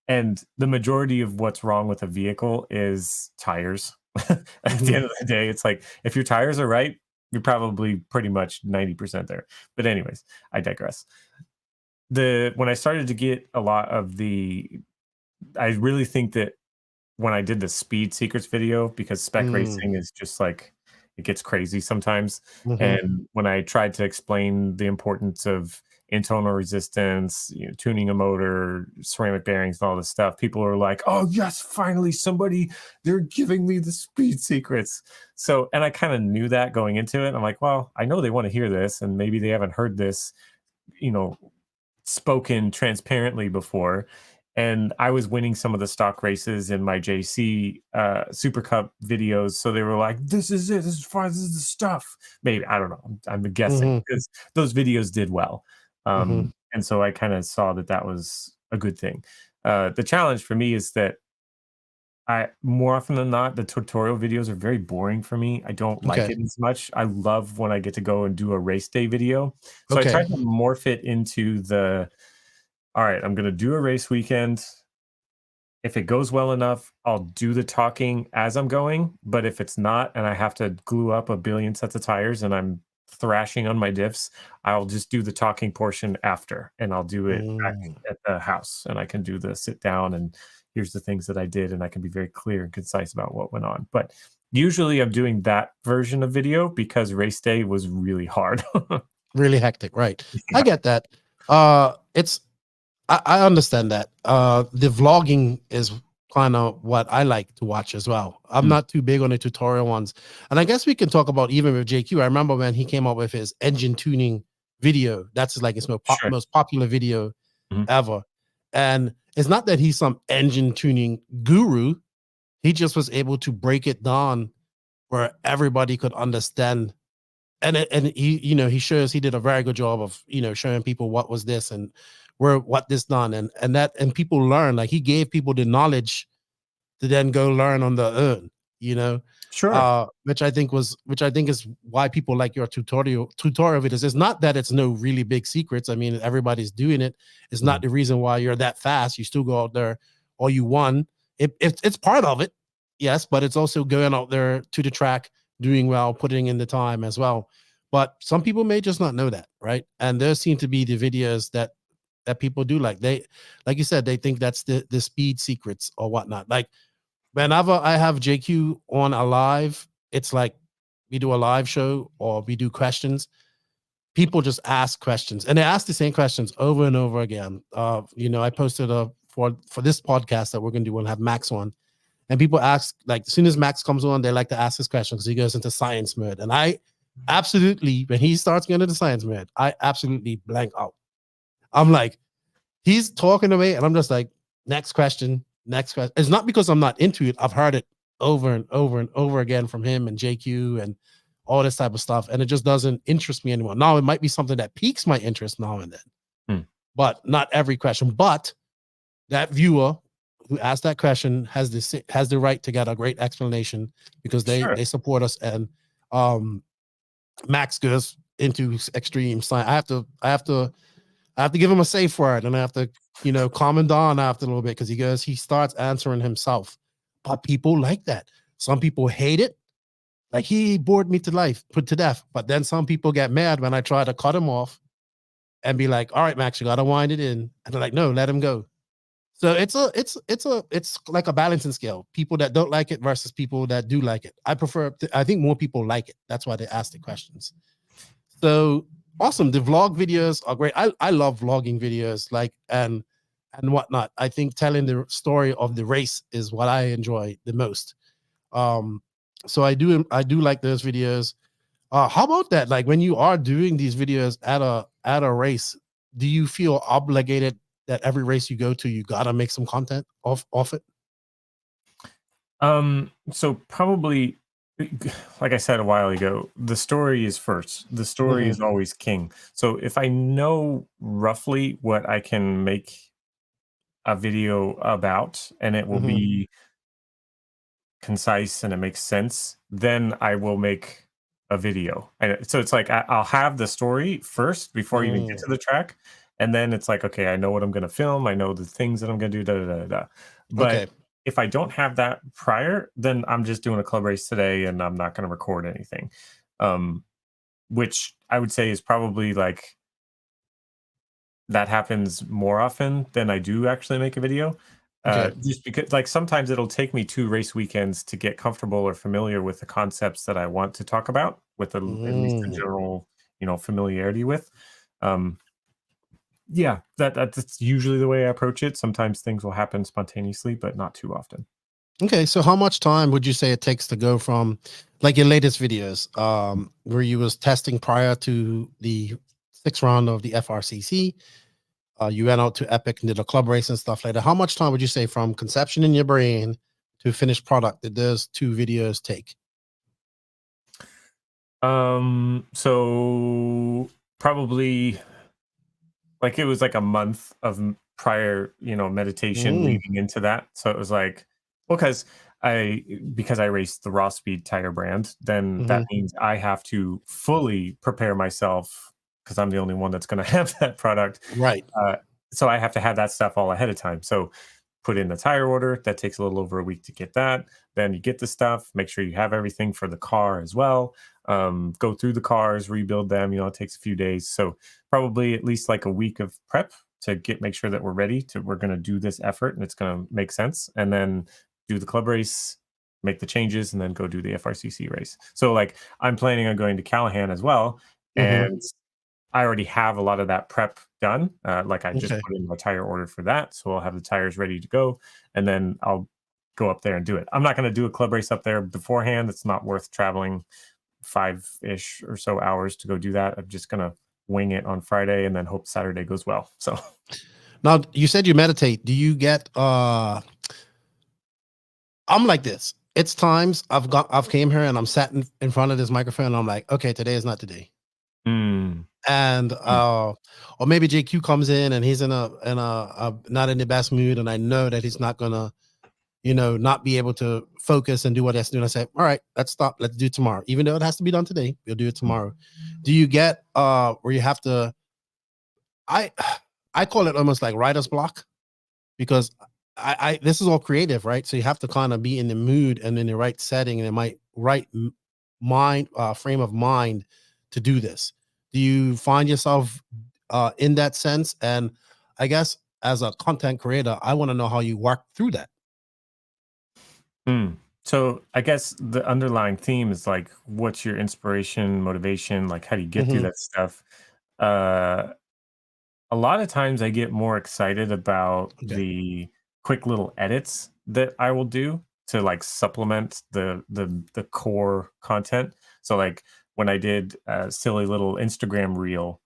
And the majority of what's wrong with a vehicle is tires. At the Mhm. end of the day, it's like if your tires are right, you're probably pretty much 90% there. But anyways, I digress. When I started to get a lot of I really think that when I did the speed secrets video, because spec Mm. racing is just like it gets crazy sometimes. Mhm. And when I tried to explain the importance of internal resistance, tuning a motor, ceramic bearings, and all this stuff, people are like, "Oh yes, finally somebody, they're giving me the speed secrets." So, and I kind of knew that going into it. I'm like, well, I know they want to hear this, and maybe they haven't heard this, you know, spoken transparently before. And I was winning some of the stock races in my JC Super Cup videos. So they were like, this is it. This is fine. This is the stuff. Maybe. I don't know. I'm guessing Mhm. because those videos did well. Mhm. And so I kind of saw that that was a good thing. The challenge for me is that more often than not, the tutorial videos are very boring for me. I don't like Okay. it as much. I love when I get to go and do a race day video. So I Okay. tried to morph it into all right, I'm going to do a race weekend. If it goes well enough, I'll do the talking as I'm going. But if it's not, and I have to glue up a billion sets of tires and I'm thrashing on my diffs, I'll just do the talking portion after and I'll do it back Mm. at the house and I can do the sit down and here's the things that I did and I can be very clear and concise about what went on. But usually I'm doing that version of video because race day was really hard. Really hectic, right? I Yeah, get that. It's I understand that. The vlogging is kind of what I like to watch as well. I'm mm, not too big on the tutorial ones, and I guess we can talk about even with JQ. I remember when he came up with his engine tuning video. That's like his sure. most popular video Mhm. ever. And it's not that he's some engine tuning guru. He just was able to break it down where everybody could understand. And he, he did a very good job of, showing people what was this and what this done, and people learn. Like he gave people the knowledge to then go learn on their own, you know, Sure. which I think is why people like your tutorial videos. It's not that it's no really big secrets. I mean, everybody's doing it. It's not Mhm. the reason why you're that fast. You still go out there or you won. It's part of it, yes, but it's also going out there to the track, doing well, putting in the time as well. But some people may just not know that, right? And there seem to be the videos that people do like. They, like you said, they think that's the speed secrets or whatnot. Like whenever I have JQ on a live, it's like we do a live show or we do questions. People just ask questions and they ask the same questions over and over again. I posted for this podcast that we're gonna do, we'll have Max on. And people ask, like, as soon as Max comes on, they like to ask his questions because he goes into science mode. And I absolutely, when he starts going into science mode, I absolutely blank out. I'm like, he's talking to me, and I'm just like, Next question. Next question. It's not because I'm not into it. I've heard it over and over and over again from him and JQ and all this type of stuff, and it just doesn't interest me anymore. Now it might be something that piques my interest now and then, but not every question. But that viewer who asked that question has the right to get a great explanation because they support us. And Max goes into extreme science. I have to give him a safe word, and I have to, calm him down after a little bit because he starts answering himself. But people like that. Some people hate it. Like, he bored me put to death. But then some people get mad when I try to cut him off and be like, all right, Max, you gotta wind it in. And they're like, no, let him go. So it's like a balancing scale. People that don't like it versus people that do like it. I think more people like it. That's why they ask the questions. So awesome. The vlog videos are great. I love vlogging videos, and whatnot. I think telling the story of the race is what I enjoy the most. So I do like those videos. How about that? Like, when you are doing these videos at a race, do you feel obligated that every race you go to, you gotta make some content off it? So probably, like I said a while ago, the story is first. The story is always king. So if I know roughly what I can make a video about, and it will be concise and it makes sense, then I will make a video. And so it's like I'll have the story first before you even get to the track, and then it's like, okay, I know what I'm going to film, I know the things that I'm going to do, da, da, da, da. But if I don't have that prior, then I'm just doing a club race today and I'm not going to record anything, which I would say is probably like, that happens more often than I do actually make a video. Just because, like, sometimes it'll take me 2 race weekends to get comfortable or familiar with the concepts that I want to talk about with at least a general, familiarity with. Yeah, that's usually the way I approach it. Sometimes things will happen spontaneously, but not too often. Okay, so how much time would you say it takes to go from, like, your latest videos, where you was testing prior to the 6th round of the FRCC? You went out to Epic and did a club race and stuff like that. How much time would you say from conception in your brain to finished product did those 2 videos take? So probably, like, it was like a month of prior, meditation leading into that. So it was like, well, because I raced the Raw Speed tire brand, then that means I have to fully prepare myself because I'm the only one that's going to have that product. Right. So I have to have that stuff all ahead of time. So put in the tire order. That takes a little over a week to get that. Then you get the stuff, make sure you have everything for the car as well. Go through the cars, rebuild them. It takes a few days. So probably at least like a week of prep to make sure that we're ready we're going to do this effort and it's going to make sense. And then do the club race, make the changes, and then go do the FRCC race. So, like, I'm planning on going to Callahan as well. And I already have a lot of that prep done. Like, I just put in my tire order for that. So I'll have the tires ready to go. And then I'll go up there and do it. I'm not going to do a club race up there beforehand. It's not worth traveling 5-ish or so hours to go do that. I'm just going to wing it on Friday and then hope Saturday goes well. So now, you said you meditate. Do you get I'm like this. It's times I've came here and I'm sat in front of this microphone and I'm like, okay, today is not today. And or maybe JQ comes in and he's in a not in the best mood, and I know that he's not gonna, not be able to focus and do what he has to do. And I say, all right, let's stop. Let's do it tomorrow. Even though it has to be done today, we'll do it tomorrow. Do you get where you have to, I call it almost like writer's block, because I this is all creative, right? So you have to kind of be in the mood and in the right setting and the right mind frame of mind to do this. Do you find yourself in that sense? And I guess as a content creator, I want to know how you work through that. So I guess the underlying theme is like, what's your inspiration, motivation? Like, how do you get through that stuff? A lot of times I get more excited about the quick little edits that I will do to, like, supplement the core content. So, like, when I did a silly little Instagram reel,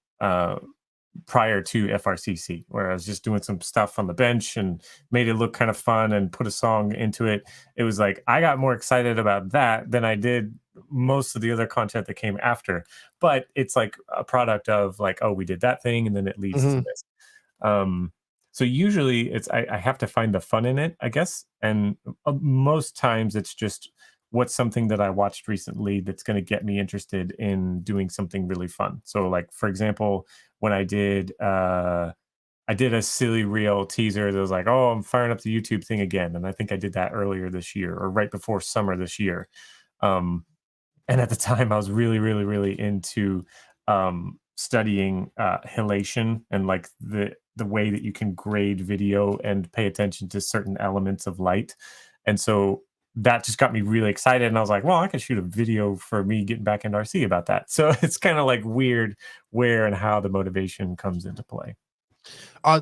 prior to FRCC, where I was just doing some stuff on the bench and made it look kind of fun and put a song into it. It was like I got more excited about that than I did most of the other content that came after. But it's like a product of like, oh, we did that thing, and then it leads to Hmm. this. Um, so usually it's I have to find the fun in it, I guess, and most times it's just what's something that I watched recently that's going to get me interested in doing something really fun. So, like for example, when I did a silly reel teaser that was like, "Oh, I'm firing up the YouTube thing again," and I think I did that earlier this year or right before summer this year. Um, and at the time, I was really, really, really into studying halation and like the way that you can grade video and pay attention to certain elements of light. And so that just got me really excited. And I was like, well, I could shoot a video for me getting back into RC about that. So it's kind of like weird where and how the motivation comes into play.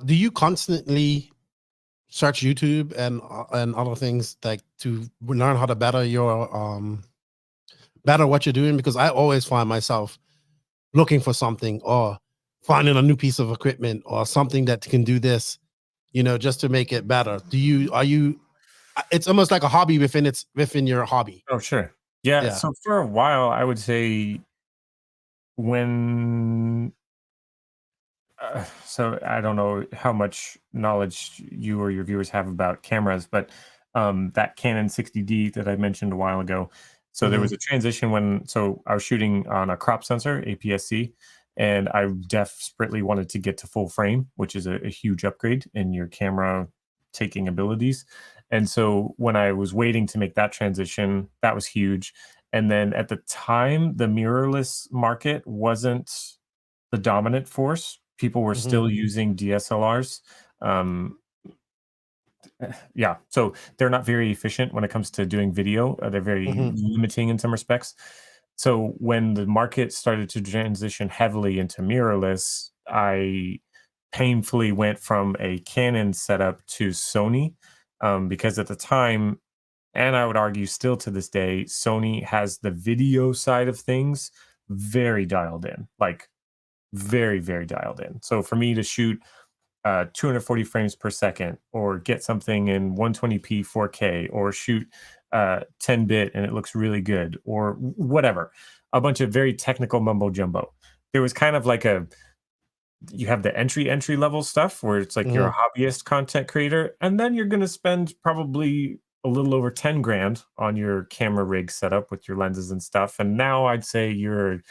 Do you constantly search YouTube and other things like to learn how to better your better what you're doing? Because I always find myself looking for something or finding a new piece of equipment or something that can do this, just to make it better. Are you, it's almost like a hobby within your hobby. Oh, sure. Yeah. Yeah. So for a while, I would say when so I don't know how much knowledge you or your viewers have about cameras, but that Canon 60D that I mentioned a while ago. So there Hmm. was a transition so I was shooting on a crop sensor, APS-C, and I desperately wanted to get to full frame, which is a huge upgrade in your camera taking abilities. And so when I was waiting to make that transition, that was huge. And then at the time, the mirrorless market wasn't the dominant force. People were Hmm. still using DSLRs. Um, yeah, so they're not very efficient when it comes to doing video. They're very Hmm. limiting in some respects. So when the market started to transition heavily into mirrorless, I painfully went from a Canon setup to Sony because at the time, and I would argue still to this day, Sony has the video side of things very dialed in, like very, very dialed in. So for me to shoot 240 frames per second or get something in 120p 4K or shoot 10-bit and it looks really good or whatever, a bunch of very technical mumbo jumbo. There was kind of like you have the entry level stuff where it's like you're Hmm. a hobbyist content creator, and then you're going to spend probably a little over 10 grand on your camera rig setup with your lenses and stuff. And now I'd say you're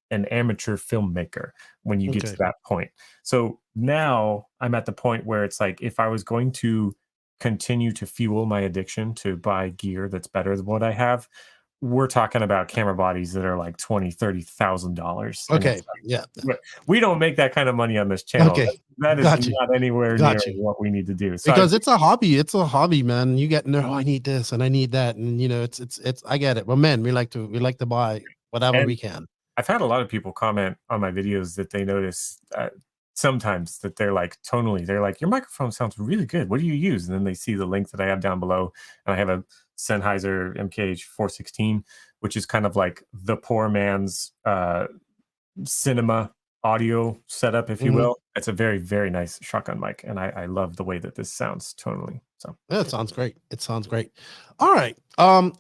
an amateur filmmaker when you get to Okay. that point. So now I'm at the point where it's like if I was going to continue to fuel my addiction to buy gear that's better than what I have, we're talking about camera bodies that are like 20, $30,000. And Okay. it's like Yeah. we don't make that kind of money on this channel. Okay. That is Got you. not anywhere near Got you. what we need to do. So Because it's a hobby. It's a hobby, man. You get in there, oh, I need this and I need that. And it's I get it. But man, we like to buy whatever and we can. I've had a lot of people comment on my videos that they notice sometimes that they're like tonally, they're like, your microphone sounds really good. What do you use? And then they see the link that I have down below. And I have a Sennheiser MKH 416, which is kind of like the poor man's cinema audio setup, if you Mhm. will. It's a very, very nice shotgun mic. And I love the way that this sounds tonally. So, Yeah, it sounds great. It sounds great. All right.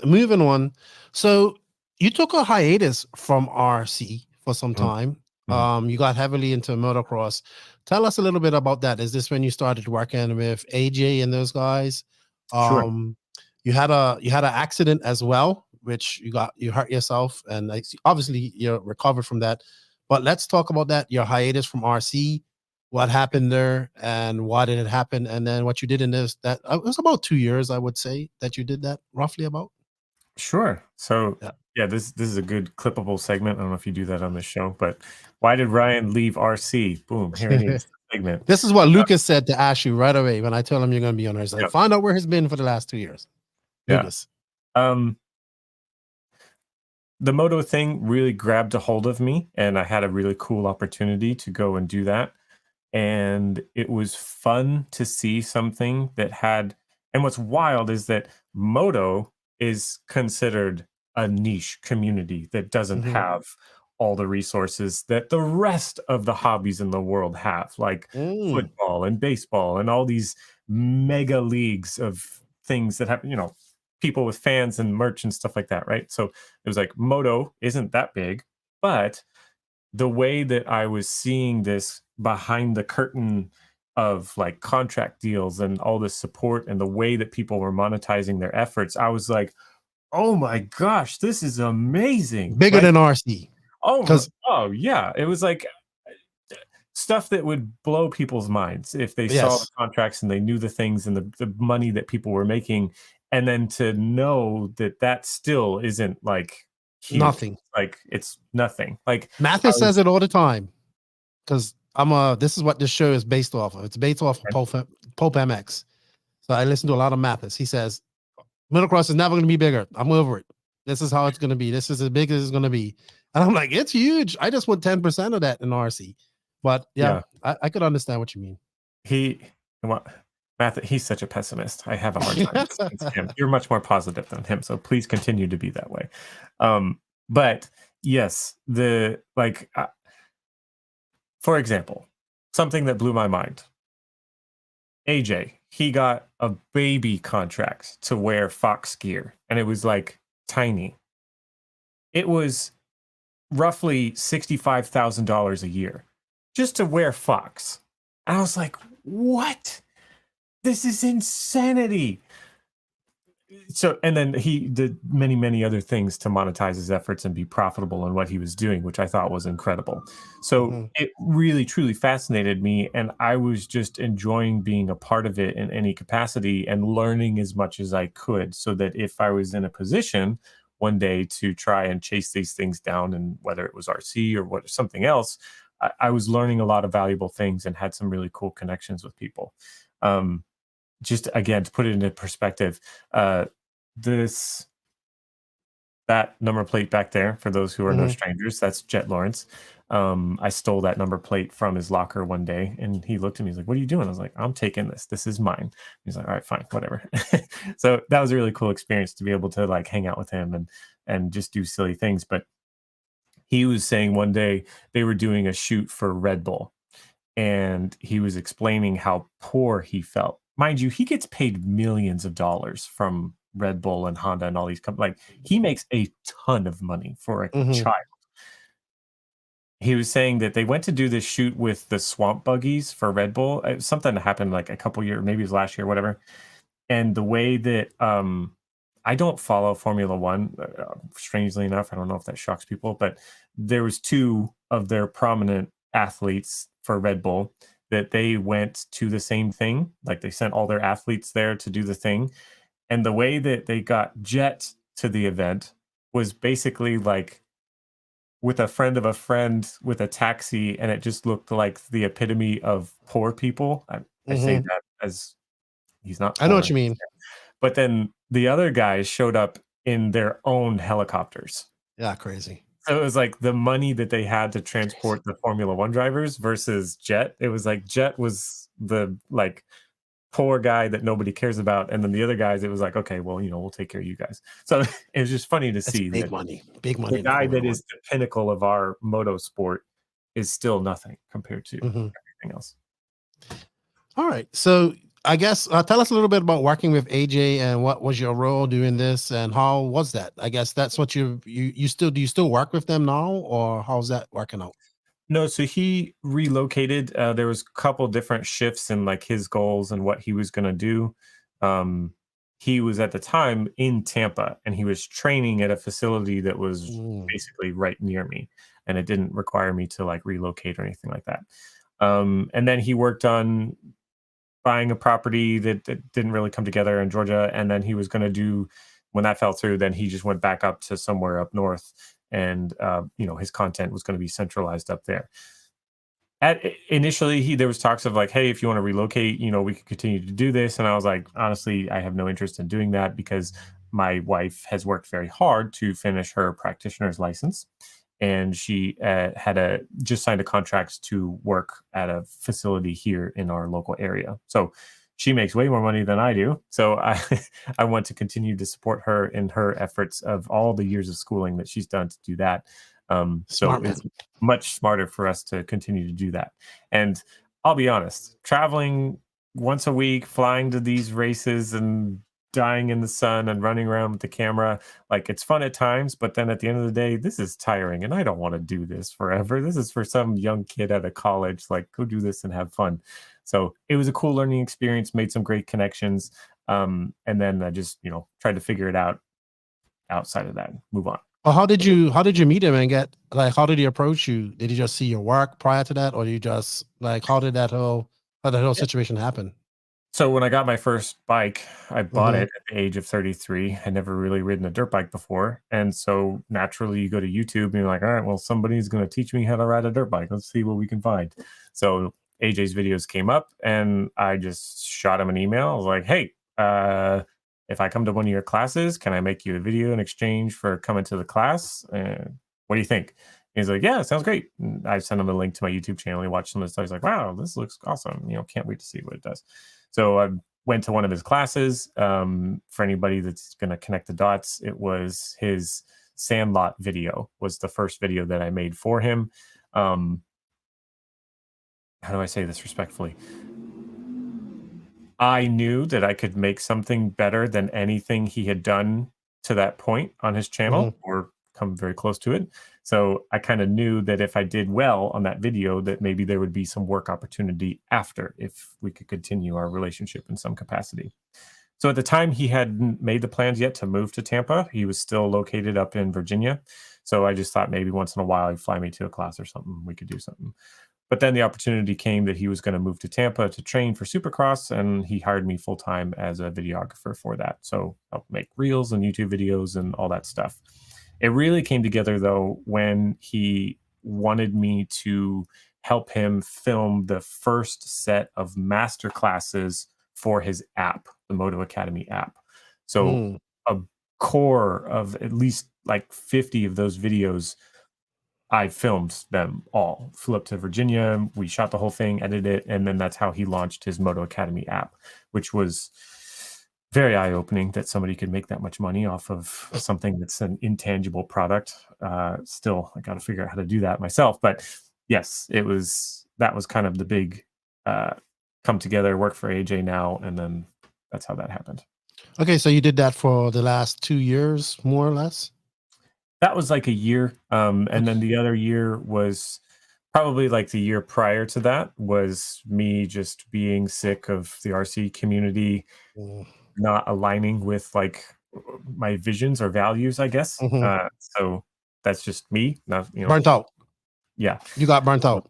Moving on. So you took a hiatus from RC for some mhm, time. mhm. You got heavily into motocross. Tell us a little bit about that. Is this when you started working with AJ and those guys? Sure. Um, you had an accident as well, which you hurt yourself, and obviously you're recovered from that. But let's talk about that. Your hiatus from RC, what happened there and why did it happen, and then what you did in this. That it was about 2 years, I would say, that you did that, roughly about. Sure. So, Yeah. yeah, this is a good clippable segment. I don't know if you do that on this show, but why did Ryan leave RC? Boom, here it is, segment. This is what Lucas said to ask you right away when I told him you're going to be on our side. Yep. Find out where he's been for the last 2 years. Yeah. Lucas. Um, the moto thing really grabbed a hold of me, and I had a really cool opportunity to go and do that. And it was fun to see something that had, and what's wild is that moto is considered a niche community that doesn't Hmm. have all the resources that the rest of the hobbies in the world have, like Mm. football and baseball and all these mega leagues of things that have, people with fans and merch and stuff like that, right? So it was like Moto isn't that big, but the way that I was seeing this behind the curtain of like contract deals and all this support and the way that people were monetizing their efforts, I was like, oh my gosh, this is amazing. Bigger Like, than RC. Because oh yeah, it was like stuff that would blow people's minds if they saw the yes, contracts and they knew the things and the money that people were making, and then to know that that still isn't like huge, nothing. like it's nothing. Like I Mathis was says it all the time. Because this is what this show is based off of. It's based off of Pulp MX. So I listen to a lot of Mathis. He says motocross is never going to be bigger. I'm over it. This is how it's going to be. This is as big as it's going to be. And I'm like, it's huge. I just want 10% of that in RC. But yeah, yeah. I could understand what you mean. He well, he's such a pessimist. I have a hard time listening to him. You're much more positive than him, so please continue to be that way. But yes, for example, something that blew my mind. AJ, he got a baby contract to wear Fox gear, and it was like tiny. It was roughly $65,000 a year just to wear Fox. And I was like, what? This is insanity. So, and then he did many, many other things to monetize his efforts and be profitable in what he was doing, which I thought was incredible. So it really, truly fascinated me. And I was just enjoying being a part of it in any capacity and learning as much as I could, so that if I was in a position one day to try and chase these things down, and whether it was RC or something else, I was learning a lot of valuable things and had some really cool connections with people. Just again, to put it into perspective, this that number plate back there, for those who are no strangers, that's Jet Lawrence. I stole that number plate from his locker one day, and he looked at me. He's like, "What are you doing?" I was like, "I'm taking this. This is mine." He's like, "All right, fine, whatever." So that was a really cool experience to be able to like hang out with him and just do silly things. But he was saying one day they were doing a shoot for Red Bull, and he was explaining how poor he felt. Mind you, he gets paid millions of dollars from Red Bull and Honda and all these companies. Like, he makes a ton of money for a child. He was saying that they went to do this shoot with the swamp buggies for Red Bull. Something that happened like a couple years, maybe it was last year, whatever. And the way that I don't follow Formula One, strangely enough, I don't know if that shocks people, but there was two of their prominent athletes for Red Bull that they went to the same thing. Like, they sent all their athletes there to do the thing. And the way that they got Jet to the event was basically like with a friend of a friend with a taxi, and it just looked like the epitome of poor people. I say that as he's not I know poor. what you mean. But then the other guys showed up in their own helicopters. Yeah, crazy. So it was like the money that they had to transport the Formula One drivers versus Jet. It was like Jet was the like poor guy that nobody cares about, and then the other guys, it was like, okay, well, we'll take care of you guys. So it was just funny to That's see that big money the in guy Formula that One. is the pinnacle of our moto sport is still nothing compared to everything else. All right, so I guess tell us a little bit about working with AJ, and what was your role doing this, and how was that? I guess that's what you still do. You still work with them now, or how's that working out? No, so he relocated. There was a couple different shifts in like his goals and what he was going to do. He was at the time in Tampa, and he was training at a facility that was basically right near me, and it didn't require me to like relocate or anything like that. And then he worked on buying a property that didn't really come together in Georgia, and then he was going to do, when that fell through, then he just went back up to somewhere up north, and his content was going to be centralized up there. Initially, there was talks of like, hey, if you want to relocate, we could continue to do this. And I was like, honestly, I have no interest in doing that, because my wife has worked very hard to finish her practitioner's license, and she had just signed a contract to work at a facility here in our local area. So she makes way more money than I do. So I want to continue to support her in her efforts of all the years of schooling that she's done to do that. So Smart man. it's much smarter for us to continue to do that. And I'll be honest, traveling once a week, flying to these races and dying in the sun and running around with the camera, like it's fun at times, but then at the end of the day, this is tiring and I don't want to do this forever. This is for some young kid out of college, like go do this and have fun. So it was a cool learning experience, made some great connections. And then I just, tried to figure it out outside of that, move on. Well, how did you meet him and get like how did he approach you? Did he just see your work prior to that, or you just like how did that whole situation happen? So when I got my first bike, I bought Mhm. it at the age of 33. I never really ridden a dirt bike before. And so naturally you go to YouTube and you're like, all right, well, somebody's going to teach me how to ride a dirt bike. Let's see what we can find. So AJ's videos came up and I just shot him an email. I was like, hey, if I come to one of your classes, can I make you a video in exchange for coming to the class? What do you think? He's like, yeah, sounds great. And I sent him a link to my YouTube channel. He watched some of the stuff. He's like, wow, this looks awesome. Can't wait to see what it does. So I went to one of his classes. For anybody that's going to connect the dots, it was his Sandlot video was the first video that I made for him. How do I say this respectfully? I knew that I could make something better than anything he had done to that point on his channel or come very close to it. So I kind of knew that if I did well on that video, that maybe there would be some work opportunity after if we could continue our relationship in some capacity. So at the time, he hadn't made the plans yet to move to Tampa. He was still located up in Virginia. So I just thought maybe once in a while he'd fly me to a class or something. We could do something. But then the opportunity came that he was going to move to Tampa to train for Supercross, and he hired me full time as a videographer for that. So I'll make reels and YouTube videos and all that stuff. It really came together though when he wanted me to help him film the first set of master classes for his app, the Moto Academy app. So Mm. a core of at least like 50 of those videos, I filmed them all. Flew up to Virginia, we shot the whole thing, edited it, and then that's how he launched his Moto Academy app, which was very eye-opening that somebody could make that much money off of something that's an intangible product. Still, I got to figure out how to do that myself. But yes, that was kind of the big come together, work for AJ now, and then that's how that happened. Okay, so you did that for the last 2 years, more or less? That was like a year. And then the other year was probably like the year prior to that was me just being sick of the RC community Mm. not aligning with like my visions or values, I guess. Mhm. So that's just me. Not Burnt out. yeah, You got burnt out.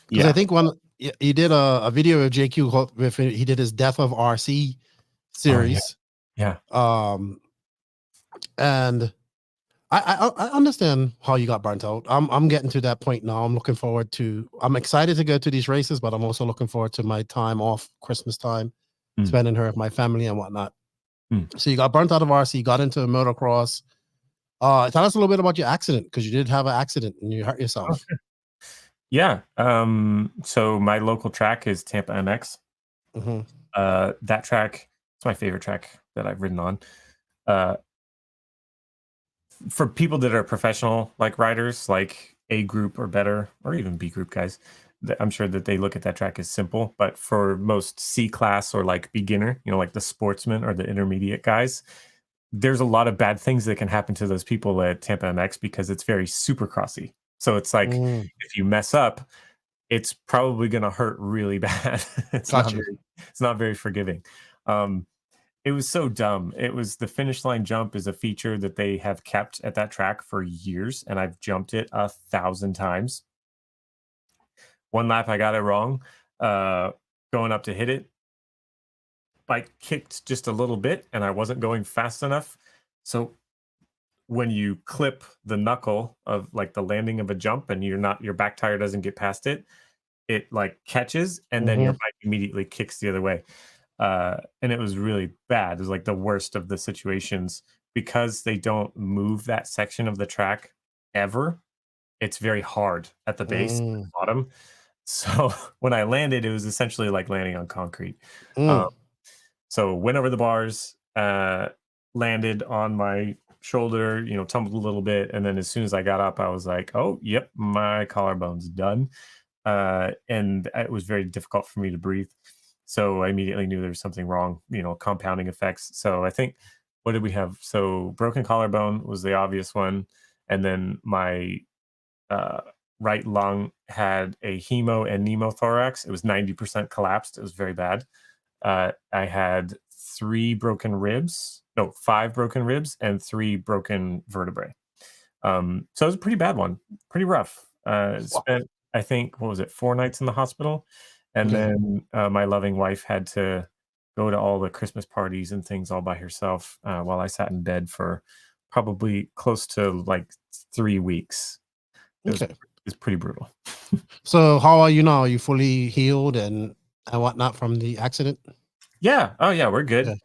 Because I yeah, think one he did a video of JQ with he did his Death of RC oh yeah, series. yeah. And I understand how you got burnt out. I'm getting to that point now. I'm excited to go to these races, but I'm also looking forward to my time off, Christmas time, Mm, spending her with my family and whatnot. mm. So you got burnt out of RC, got into motocross. Tell us a little bit about your accident because you did have an accident and you hurt yourself. Yeah. So my local track is Tampa MX. Mhm. That track is my favorite track that I've ridden on. Uh, for people that are professional like riders, like A group or better, or even B group guys, I'm sure that they look at that track as simple. But for most C class or like beginner, like the sportsman or the intermediate guys, there's a lot of bad things that can happen to those people at Tampa MX because it's very supercrossy. So it's like Mm. if you mess up, it's probably going to hurt really bad. Got you. It's not very forgiving. Um, it was so dumb. It was the finish line jump is a feature that they have kept at that track for years, and I've jumped it 1,000 times. One lap I got it wrong. Going up to hit it, bike kicked just a little bit, and I wasn't going fast enough. So when you clip the knuckle of like the landing of a jump, and your back tire doesn't get past it, it like catches, and then your Mhm. bike immediately kicks the other way. And it was really bad. It was like the worst of the situations because they don't move that section of the track ever. It's very hard at the base, at the Mm. bottom. So when I landed, it was essentially like landing on concrete. Um, Mm. so went over the bars, landed on my shoulder, tumbled a little bit. And then as soon as I got up, I was like, oh, yep, my collarbone's done. And it was very difficult for me to breathe. So I immediately knew there was something wrong, compounding effects. So I think, what did we have? So broken collarbone was the obvious one. And then my right lung had a hemo and pneumothorax. It was 90% collapsed. It was very bad. I had 5 broken ribs and 3 broken vertebrae. So it was a pretty bad one, pretty rough. Spent, I think, 4 nights in the hospital. And then my loving wife had to go to all the Christmas parties and things all by herself while I sat in bed for probably close to like 3 weeks. It's pretty brutal. So how are you now? Are you fully healed and whatnot from the accident? Yeah. Oh, yeah. We're good.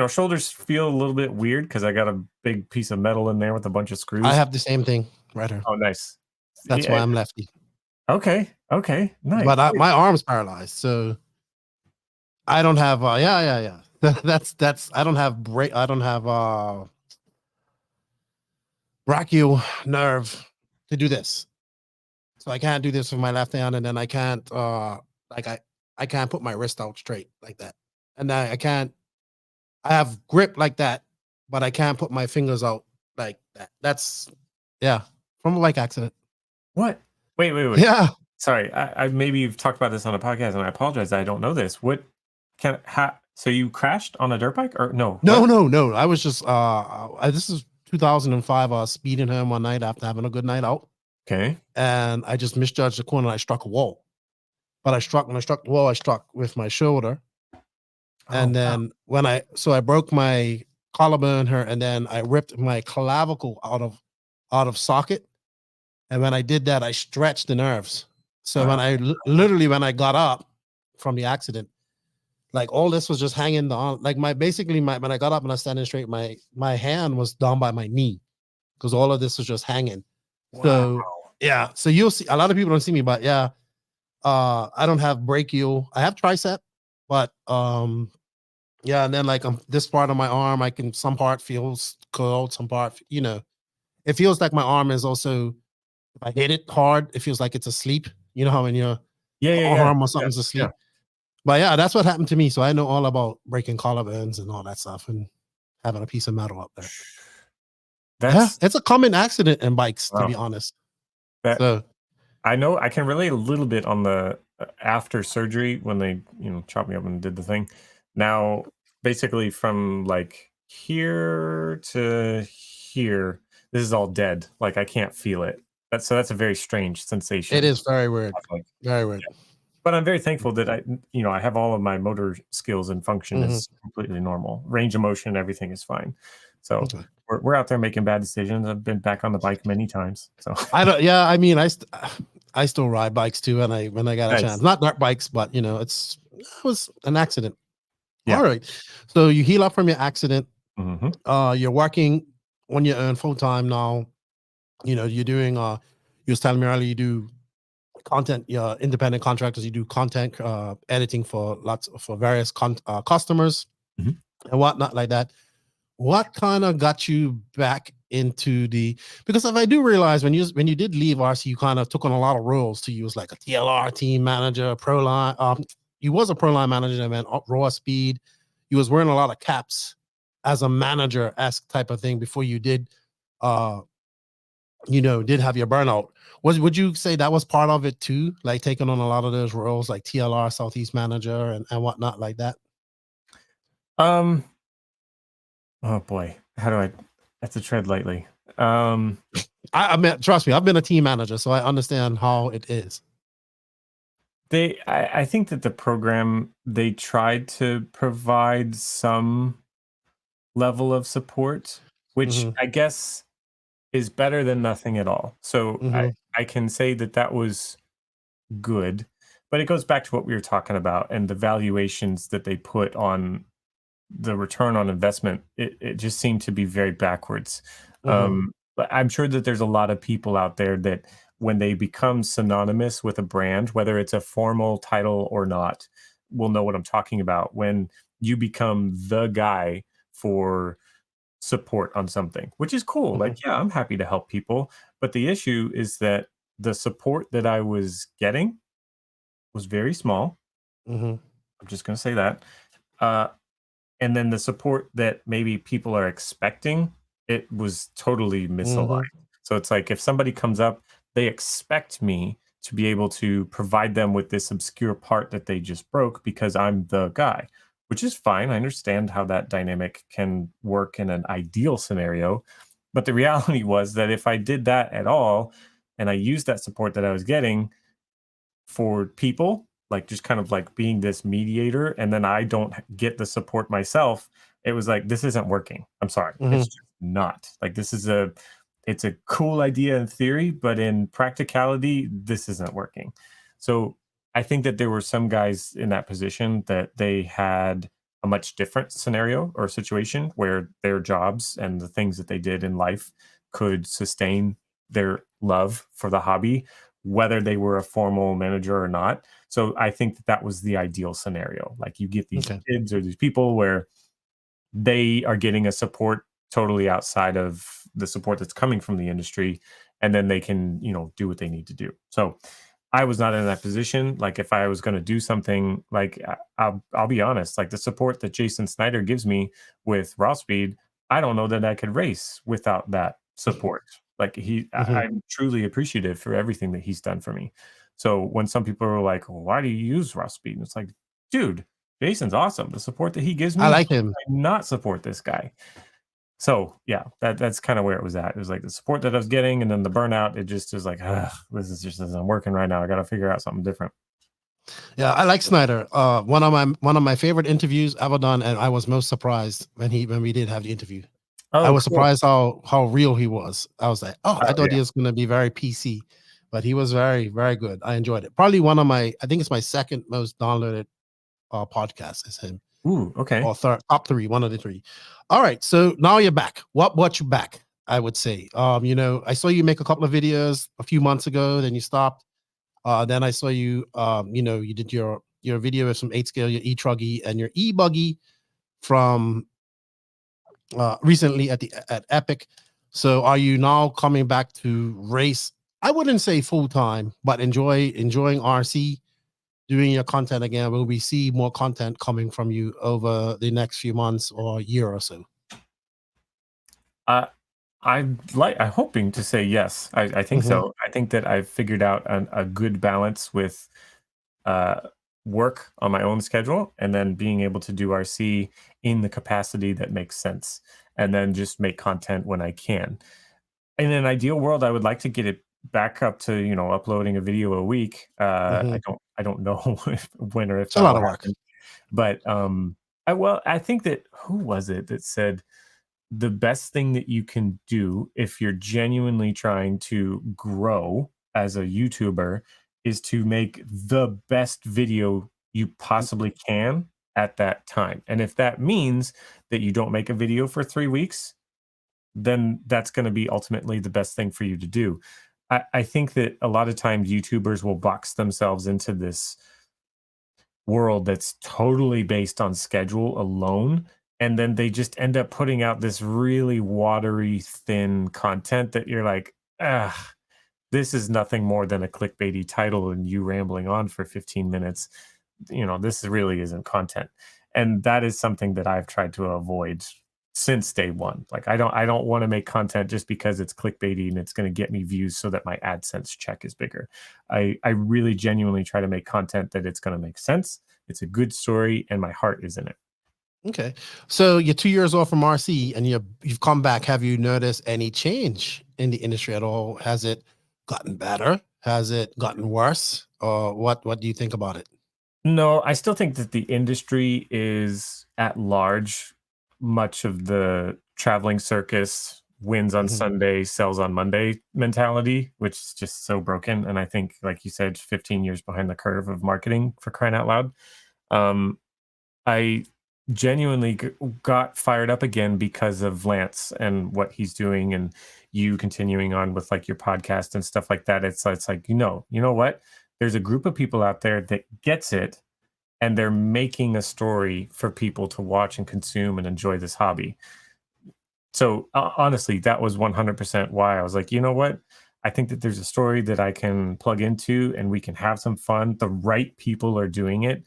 Shoulders feel a little bit weird because I got a big piece of metal in there with a bunch of screws. I have the same thing right here. Oh, nice. That's why I'm lefty. Okay. Nice. But my arm's paralyzed, so I don't have. That's. I don't have brachial nerve to do this, so I can't do this with my left hand, and then I can't. I can't put my wrist out straight like that, and I can't. I have grip like that, but I can't put my fingers out like that. That's from a bike accident. What? Wait. Yeah. Sorry, I maybe you've talked about this on a podcast, and I apologize. I don't know this. So you crashed on a dirt bike, or no? No. I was just this is 2005. I was speeding home one night after having a good night out. Okay. And I just misjudged the corner. And I struck a wall, but when I struck the wall, I struck with my shoulder. And then I broke my collarbone here, and then I ripped my clavicle out of socket. And when I did that, I stretched the nerves. So when I got up from the accident, like all this was just hanging on. Like when I got up and I was standing straight, my hand was down by my knee because all of this was just hanging. Wow. So yeah, so you'll see a lot of people don't see me, but yeah, I don't have brachial. I have tricep, but yeah, and then like this part of my arm, some part feels curled, some part, it feels like my arm is also. If I hit it hard, it feels like it's asleep. You know how when your arm or something's asleep. Yeah. But yeah, that's what happened to me. So I know all about breaking collarbones and all that stuff and having a piece of metal up there. It's a common accident in bikes, to be honest. So I know I can relate a little bit on the after surgery when they, chopped me up and did the thing. Now, basically from like here to here, this is all dead. Like I can't feel it. That's a very strange sensation. It is very weird. Very weird. Yeah. But I'm very thankful that I have all of my motor skills and function is completely normal. Range of motion, everything is fine. So we're out there making bad decisions. I've been back on the bike many times. So I still ride bikes too, and when I got a chance, not dirt bikes, but it was an accident. Yeah. All right. So you heal up from your accident. You're working on your own full time now. You're doing you was telling me earlier you do content, independent contractors, you do content editing for various customers and whatnot like that. What kind of got you back into because if I do realize when you did leave RC, you kind of took on a lot of roles to use like a TLR team manager, pro line. You was a pro line manager and then raw speed. You was wearing a lot of caps as a manager-esque type of thing before you did did have your burnout. Would you say that was part of it too? Like taking on a lot of those roles like TLR, Southeast manager and whatnot like that? Oh boy. How do I have to tread lightly? I mean, trust me, I've been a team manager, so I understand how it is. I think that the program, they tried to provide some level of support, which I guess is better than nothing at all. So I can say that was good, but it goes back to what we were talking about and the valuations that they put on the return on investment. It just seemed to be very backwards. But I'm sure that there's a lot of people out there that when they become synonymous with a brand, whether it's a formal title or not, will know what I'm talking about. When you become the guy for support on something, which is cool. Mm-hmm. Like, yeah, I'm happy to help people. But the issue is that the support that I was getting was very small. Mm-hmm. I'm just going to say that. Uh, and then the support that maybe people are expecting, it was totally misaligned. Mm-hmm. So it's like if somebody comes up, they expect me to be able to provide them with this obscure part that they just broke because I'm the guy, which is fine. I understand how that dynamic can work in an ideal scenario. But the reality was that if I did that at all and I used that support that I was getting for people, like just kind of like being this mediator, and then I don't get the support myself, it was like, this isn't working. I'm sorry. It's Mm-hmm. just not. Like this is it's a cool idea in theory, but in practicality, this isn't working. So I think that there were some guys in that position that they had a much different scenario or situation where their jobs and the things that they did in life could sustain their love for the hobby, whether they were a formal manager or not. So I think that that was the ideal scenario. Like you get these Okay. kids or these people where they are getting a support totally outside of the support that's coming from the industry, and then they can, do what they need to do. So I was not in that position. Like if I was going to do something, like I'll be honest, like the support that Jason Snyder gives me with Raw Speed, I don't know that I could race without that support. Like Mm-hmm. I'm truly appreciative for everything that he's done for me. So when some people are like, well, "Why do you use Raw Speed?" And it's like, dude, Jason's awesome. The support that he gives I me, like him. I not support this guy. So yeah, that's kind of where it was at. It was like the support that I was getting, and then the burnout. It just was like, this is just isn't working right now. I got to figure out something different. Yeah, I like Snyder. One of my favorite interviews ever done, and I was most surprised when we did have the interview. I Oh, was cool. surprised how real he was. I was like, oh, I Oh thought yeah. he was gonna be very PC, but he was very, very good. I enjoyed it. Probably I think it's my second most downloaded podcast is him. Ooh. Okay. Or third, top three, one of the three. All right, so now you're back. What you back? I would say. I saw you make a couple of videos a few months ago, then you stopped. Then I saw you, you did your video of some 8 scale, your e-truggy and your e-buggy from recently at Epic. So are you now coming back to race? I wouldn't say full time, but enjoying RC, doing your content again. Will we see more content coming from you over the next few months or year or so? Uh, I'm hoping to say yes. I think Hmm. so. I think that I've figured out a good balance with uh, work on my own schedule and then being able to do RC in the capacity that makes sense, and then just make content when I can. In an ideal world, I would like to get it back up to, uploading a video a week. Hmm. I don't know when or if It's a that lot will of work. happen. But I think that who was it that said the best thing that you can do if you're genuinely trying to grow as a YouTuber is to make the best video you possibly can at that time. And if that means that you don't make a video for 3 weeks, then that's going to be ultimately the best thing for you to do. I think that a lot of times YouTubers will box themselves into this world that's totally based on schedule alone. And then they just end up putting out this really watery, thin content that you're like, ah, this is nothing more than a clickbaity title and you rambling on for 15 minutes. This really isn't content. And that is something that I've tried to avoid since day one. Like I don't want to make content just because it's clickbaity and it's going to get me views so that my AdSense check is bigger. I really genuinely try to make content that it's going to make sense. It's a good story and my heart is in it. Okay. So you're 2 years off from RC and you've come back. Have you noticed any change in the industry at all? Has it gotten better? Has it gotten worse? Or what do you think about it? No, I still think that the industry is at large much of the traveling circus wins on Mhm. Sunday, sells on Monday mentality, which is just so broken. And I think, like you said, 15 years behind the curve of marketing, for crying out loud. Um, I genuinely got fired up again because of Lance and what he's doing, and you continuing on with like your podcast and stuff like that. It's like, you know what? There's a group of people out there that gets it, and they're making a story for people to watch and consume and enjoy this hobby. So honestly, that was 100% why I was like, you know what? I think that there's a story that I can plug into and we can have some fun. The right people are doing it.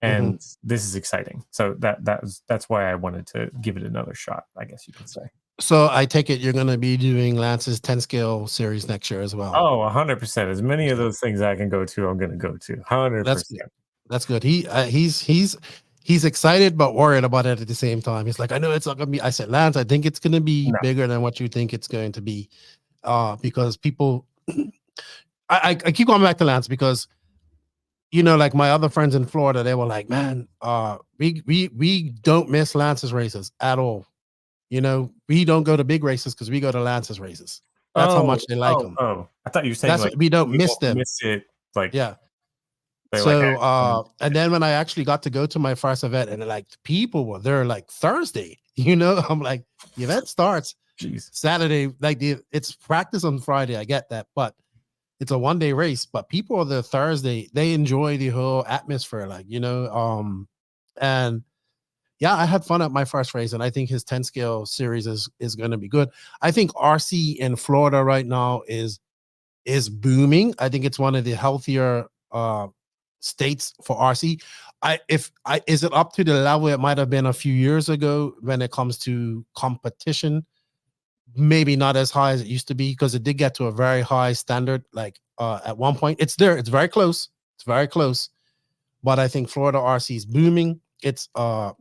Mhm. And this is exciting. So that's why I wanted to give it another shot, I guess you could say. So I take it you're going to be doing Lance's 10 scale series next year as well. Oh, 100%. As many of Okay. those things I can go to, I'm going to go to. That's good. 100%. That's good. He's excited but worried about it at the same time. He's like, I know it's not gonna be. I said, Lance, I think it's gonna be No. bigger than what you think it's going to be. Because people I keep going back to Lance because like my other friends in Florida, they were like, man, we don't miss Lance's races at all. We don't go to big races because we go to Lance's races. That's how much they like them. I thought you were saying That's like what we don't we miss won't them. miss it. Like Yeah. they're like, So "Hey, and then when I actually got to go to my first event and like people were there like Thursday, I'm like, the event starts jeez. Saturday, like it's practice on Friday. I get that, but it's a 1-day race. But people are there Thursday. They enjoy the whole atmosphere, and yeah, I had fun at my first race, and I think his 10 scale series is going to be good. I think RC in Florida right now is booming. I think it's one of the healthier states for RC. Is it up to the level it might have been a few years ago when it comes to competition? Maybe not as high as it used to be because it did get to a very high standard. Like at one point, it's there. It's very close. It's very close. But I think Florida RC is booming. It's got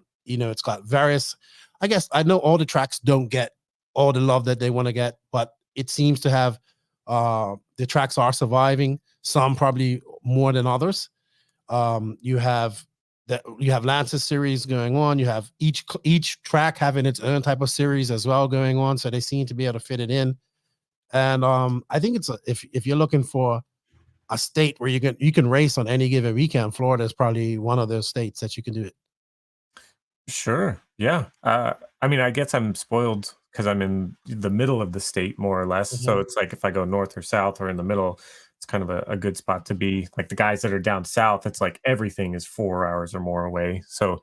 various. I guess I know all the tracks don't get all the love that they want to get, but it seems to have the tracks are surviving. Some probably more than others. You have Lance's series going on. You have each track having its own type of series as well going on. So they seem to be able to fit it in. And I think if you're looking for a state where you can race on any given weekend, Florida is probably one of those states that you can do it. Sure. Yeah. I mean, I guess I'm spoiled because I'm in the middle of the state, more or less. So Mhm. it's like if I go north or south or in the middle, it's kind of a good spot to be. Like the guys that are down south, it's like everything is 4 hours or more away. So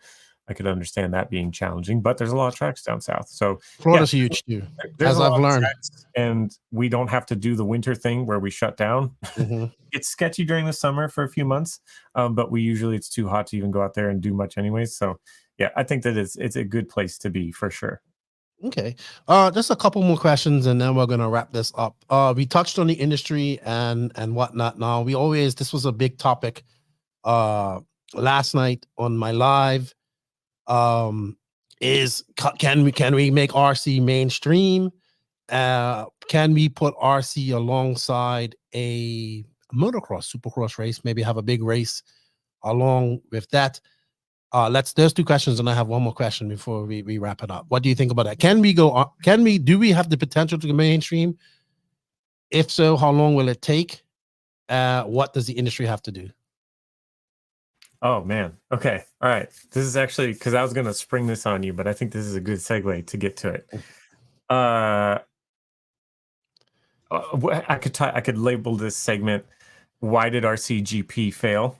I could understand that being challenging, but there's a lot of tracks down south. So yeah, Florida's huge too, there's as a I've lot of learned. tracks, and we don't have to do the winter thing where we shut down. Mhm. It's sketchy during the summer for a few months, but it's too hot to even go out there and do much anyways. So yeah, I think that it's a good place to be for sure. Okay. Just a couple more questions and then we're gonna wrap this up. We touched on the industry and whatnot. Now this was a big topic uh last night on my live. Um can we make RC mainstream? Can we put RC alongside a motocross, supercross race? Maybe have a big race along with that. There's two questions, and I have one more question before we wrap it up. What do you think about that? Do we have the potential to go mainstream? If so, how long will it take? What does the industry have to do? Oh man. Okay. All right. This is actually because I was gonna spring this on you, but I think this is a good segue to get to it. Uh, I could label this segment. Why did RCGP fail?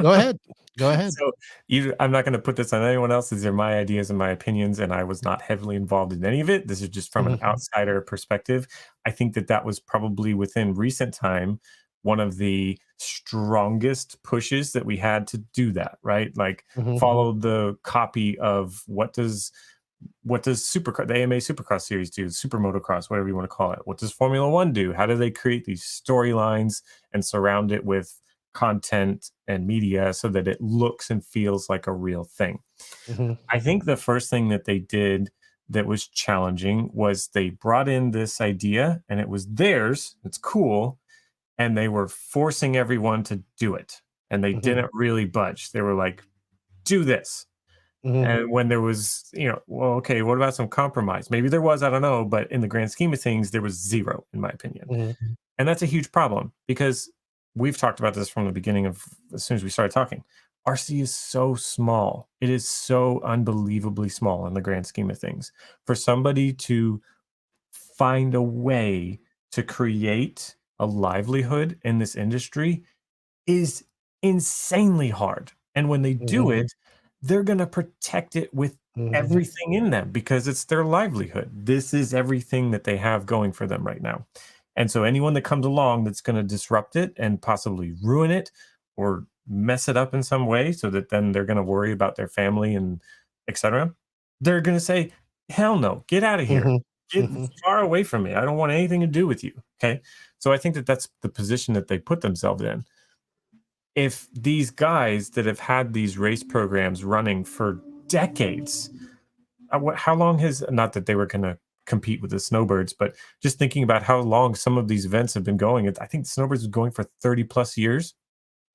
Go ahead. Go ahead. So I'm not going to put this on anyone else. These are my ideas and my opinions, and I was not heavily involved in any of it. This is just from an Mhm, outsider perspective. I think that was probably within recent time one of the strongest pushes that we had to do that. Right, like mhm, follow the copy of what does the AMA Supercross series do, Super Motocross, whatever you want to call it? What does Formula One do? How do they create these storylines and surround it with content and media so that it looks and feels like a real thing? mhm, I think the first thing that they did that was challenging was they brought in this idea and it was theirs. It's cool. And they were forcing everyone to do it. And they mhm, didn't really budge. They were like, do this. mhm, And when there was, well, okay, what about some compromise? Maybe there was, I don't know, but in the grand scheme of things, there was zero, in my opinion. mhm, And that's a huge problem because we've talked about this from the beginning of as soon as we started talking. RC is so small. It is so unbelievably small in the grand scheme of things. For somebody to find a way to create a livelihood in this industry is insanely hard. And when they do mhm, it, they're going to protect it with everything in them because it's their livelihood. This is everything that they have going for them right now. And so anyone that comes along that's going to disrupt it and possibly ruin it or mess it up in some way so that then they're going to worry about their family and etc. They're going to say, hell no, get out of here. Get far away from me. I don't want anything to do with you. Okay. So I think that that's the position that they put themselves in. If these guys that have had these race programs running for decades, how long has, not that they were going to compete with the snowbirds, but just thinking about how long some of these events have been going, I think the snowbirds are going for 30 plus years.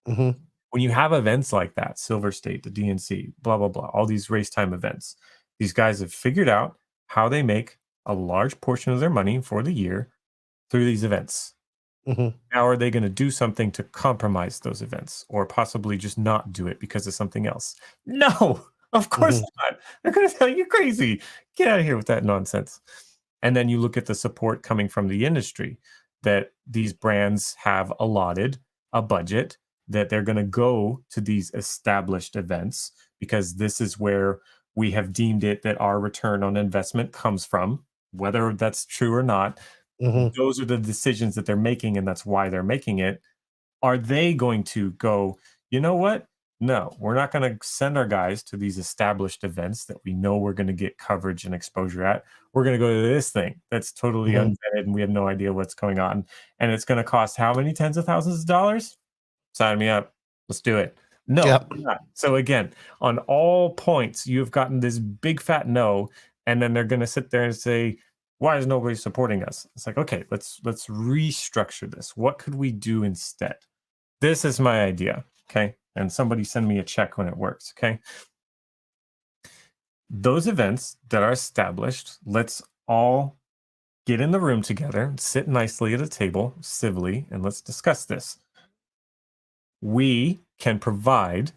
When you have events like that, Silver State, the DNC, blah, blah, blah, all these race time events, these guys have figured out how they make a large portion of their money for the year through these events. Now, are they going to do something to compromise those events or possibly just not do it because of something else? No, of course not. They're going to tell you crazy. Get out of here with that nonsense. And then you look at the support coming from the industry that these brands have allotted a budget that they're going to go to these established events because this is where we have deemed it that our return on investment comes from, whether that's true or not. Those are the decisions that they're making, and that's why they're making it. Are they going to go, you know what? No, we're not going to send our guys to these established events that we know we're going to get coverage and exposure at. We're going to go to this thing that's totally unvetted and we have no idea what's going on. And it's going to cost how many tens of thousands of dollars? Sign me up. Let's do it. No. Not. So again, on all points, you have gotten this big fat no, and then they're going to sit there and say, why is nobody supporting us? It's like, okay, let's restructure this. What could we do instead? This is my idea, okay? And somebody send me a check when it works, okay? Those events that are established, let's all get in the room together, sit nicely at a table, civilly, and let's discuss this. We can provide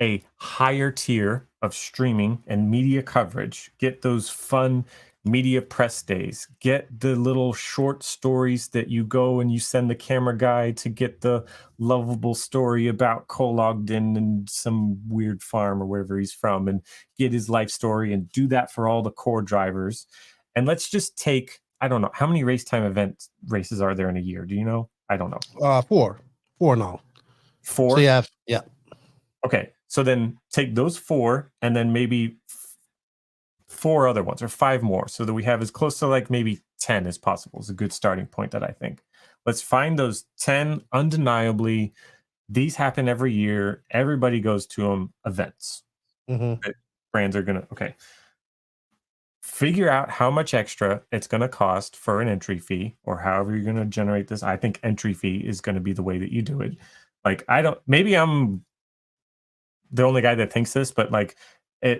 a higher tier of streaming and media coverage, get those fun media press days, get the little short stories that you go and you send the camera guy to get the lovable story about Cole Ogden and some weird farm or wherever he's from and get his life story and do that for all the core drivers. And let's just take, I don't know, how many race time event races are there in a year? Do you know? I don't know. Four now. 4? So you have, yeah. Okay. So then take those 4 and then maybe 4 other ones or 5 more so that we have as close to like maybe 10 as possible is a good starting point that I think. Let's find those 10 undeniably, these happen every year. Everybody goes to them events. That brands are going to, okay. Figure out how much extra it's going to cost for an entry fee or however you're going to generate this. I think entry fee is going to be the way that you do it. Like, maybe I'm the only guy that thinks this, but like,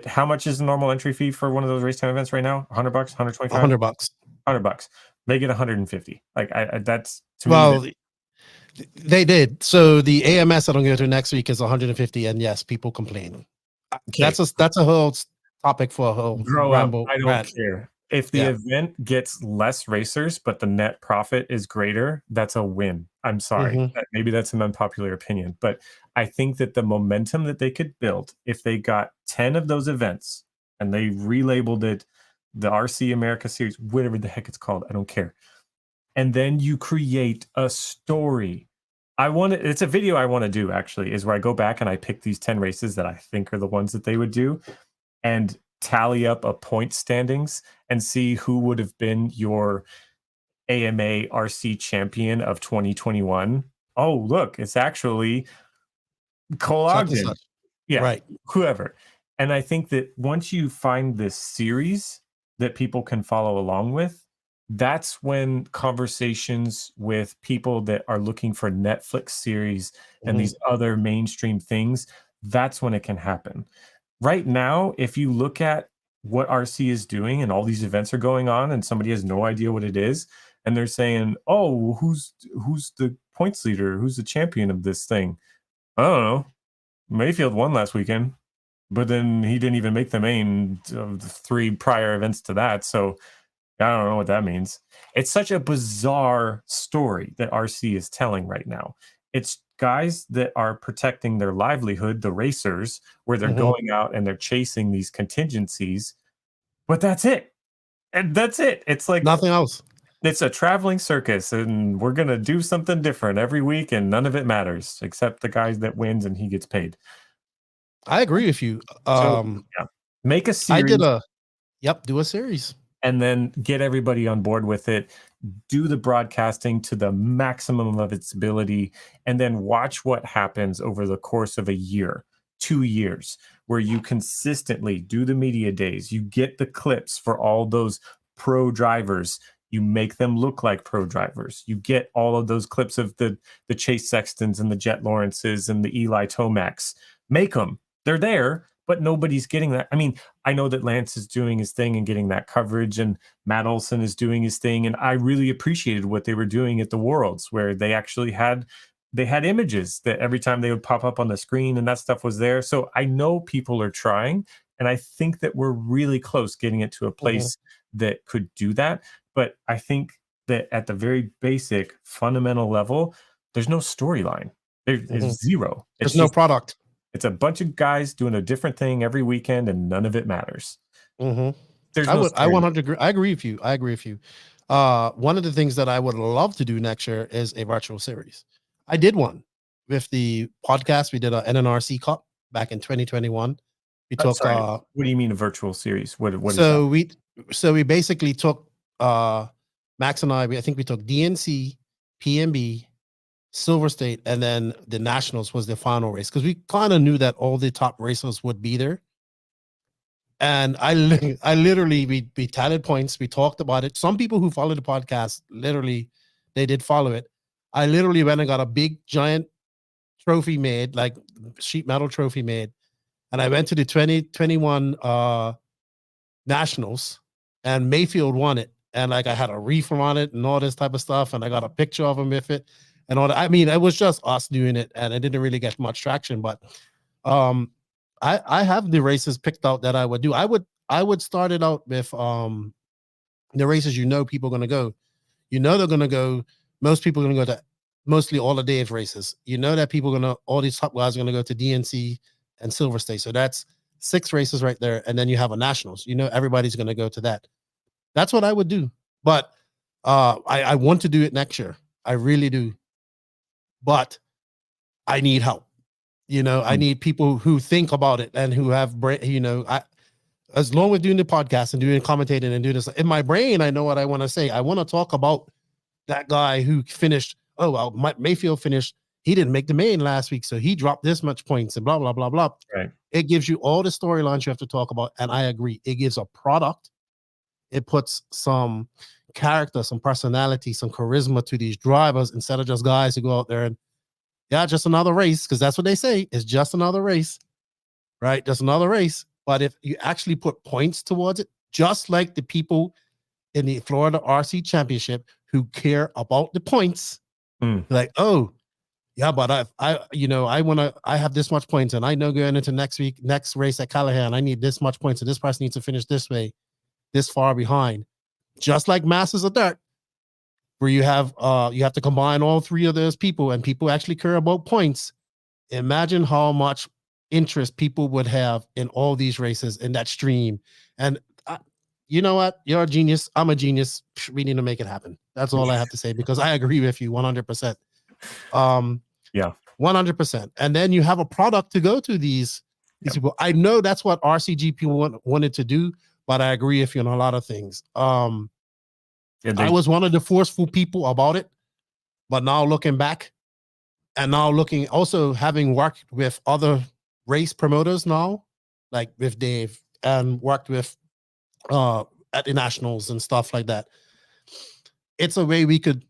how much is the normal entry fee for one of those race time events right now? $100, $125? $100. $100. Make it 150. Like that's to me. They did. So the AMS I don't go to next week is 150, and yes, people complain. Okay. That's a whole topic for a whole ramble. I don't care. If the event gets less racers, but the net profit is greater, that's a win. I'm sorry. Maybe that's an unpopular opinion, but I think that the momentum that they could build if they got 10 of those events and they relabeled it the RC America Series, whatever the heck it's called, I don't care. And then you create a story. It's a video I want to do actually, is where I go back and I pick these 10 races that I think are the ones that they would do and tally up a point standings and see who would have been your AMA RC champion of 2021. Oh, look, it's actually Cole Ogden. Yeah, right. Whoever. And I think that once you find this series that people can follow along with, that's when conversations with people that are looking for Netflix series and these other mainstream things, that's when it can happen. Right now, if you look at what RC is doing and all these events are going on and somebody has no idea what it is, and they're saying, oh, who's the points leader? Who's the champion of this thing? I don't know. Mayfield won last weekend, but then he didn't even make the main of the 3 prior events to that. So I don't know what that means. It's such a bizarre story that RC is telling right now. It's guys that are protecting their livelihood, the racers, where they're Mhm. going out and they're chasing these contingencies, but that's it. And that's it. It's like Nothing else. it's a traveling circus, and we're gonna do something different every week, and none of it matters except the guy that wins and he gets paid. I agree with you. So yeah, make a I did series do a series. and then get everybody on board with it. Do the broadcasting to the maximum of its ability, and then watch what happens over the course of a year, 2 years, where you consistently do the media days. You get the clips for all those pro drivers. You make them look like pro drivers. You get all of those clips of the Chase Sextons and the Jet Lawrences and the Eli Tomacs. Make them. They're there, but nobody's getting that. I mean, I know that Lance is doing his thing and getting that coverage, and Matt Olson is doing his thing, and I really appreciated what they were doing at the Worlds, where they actually had images that every time they would pop up on the screen, and that stuff was there. So I know people are trying, and I think that we're really close getting it to a place that could do that. But I think that at the very basic fundamental level, there's no storyline. There is zero. There's no product. It's a bunch of guys doing a different thing every weekend, and none of it matters. There's I no would. I story. 100 agree. I agree with you. I agree with you. One of the things that I would love to do next year is a virtual series. I did one with the podcast. We did a NNRC Cup back in 2021. We took. Sorry, what do you mean a virtual series? What is So that? we basically took Max and I think we took DNC, PMB, Silver State, and then the Nationals was the final race, because we kind of knew that all the top racers would be there. And I literally, we tallied points. We talked about it. Some people who follow the podcast, literally, they did follow it. I literally went and got a big giant trophy made, like sheet metal trophy made. And I went to the 2021 Nationals, and Mayfield won it. And like I had a wreath on it and all this type of stuff. And I got a picture of him with it and all that. I mean, it was just us doing it, and it didn't really get much traction. But I have the races picked out that I would do. I would start it out with the races people are gonna go. They're gonna go. Most people are gonna go to mostly all the Dave races. That people are gonna, all these top guys are gonna go to DNC and Silver State. So that's 6 races right there. And then you have a Nationals. Everybody's gonna go to that. That's what I would do. But I want to do it next year. I really do. But I need help. I need people who think about it and who have as long as doing the podcast and doing commentating and doing this in my brain, I know what I want to say. I want to talk about that guy who finished. Oh, well, Mayfield finished. He didn't make the main last week, so he dropped this much points and blah, blah, blah, blah. Right. It gives you all the storylines you have to talk about. And I agree. It gives a product. It puts some character, some personality, some charisma to these drivers, instead of just guys who go out there and, yeah, just another race, because that's what they say. It's just another race, right? Just another race. But if you actually put points towards it, just like the people in the Florida RC Championship who care about the points, like, oh, yeah, but I have this much points, and I know going into next race at Callahan, I need this much points, and this person needs to finish this way, this far behind. Just like Masters of Dirt, where you have to combine all 3 of those people, and people actually care about points. Imagine how much interest people would have in all these races in that stream. And you know what? You're a genius. I'm a genius. We need to make it happen. That's all I have to say, because I agree with you 100%. Yeah, 100%. And then you have a product to go to these people. I know that's what RCGP wanted to do, but I agree with you on a lot of things. I was one of the forceful people about it, but now looking back, and now also having worked with other race promoters now, like with Dave, and worked with at the Nationals and stuff like that. It's a way we could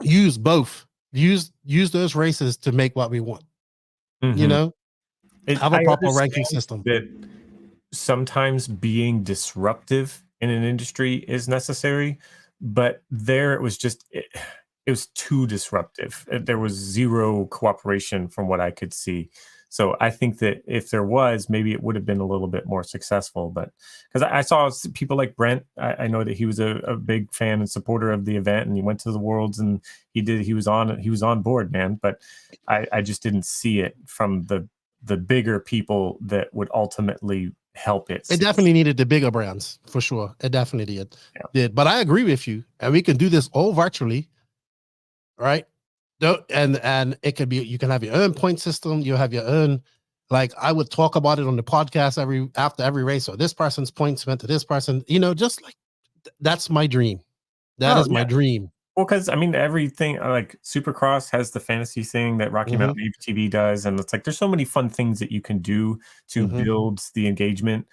use both, use those races to make what we want. Have a proper ranking system. That sometimes being disruptive in an industry is necessary, but there it was just it was too disruptive. There was zero cooperation from what I could see. So I think that if there was, maybe it would have been a little bit more successful. But because I saw people like Brent, I know that he was a big fan and supporter of the event, and he went to the Worlds and he was on board, man. But I just didn't see it from the bigger people that would ultimately help it. It definitely needed the bigger brands for sure. It definitely did. Yeah. Did. But I agree with you, and we can do this all virtually, right? And it could be, you can have your own point system. You have your own, like I would talk about it on the podcast after every race. So this person's points went to this person. Just like that's my dream. That is my dream. Well, because I mean, everything like Supercross has the fantasy thing that Rocky Mountain TV does, and it's like there's so many fun things that you can do to build the engagement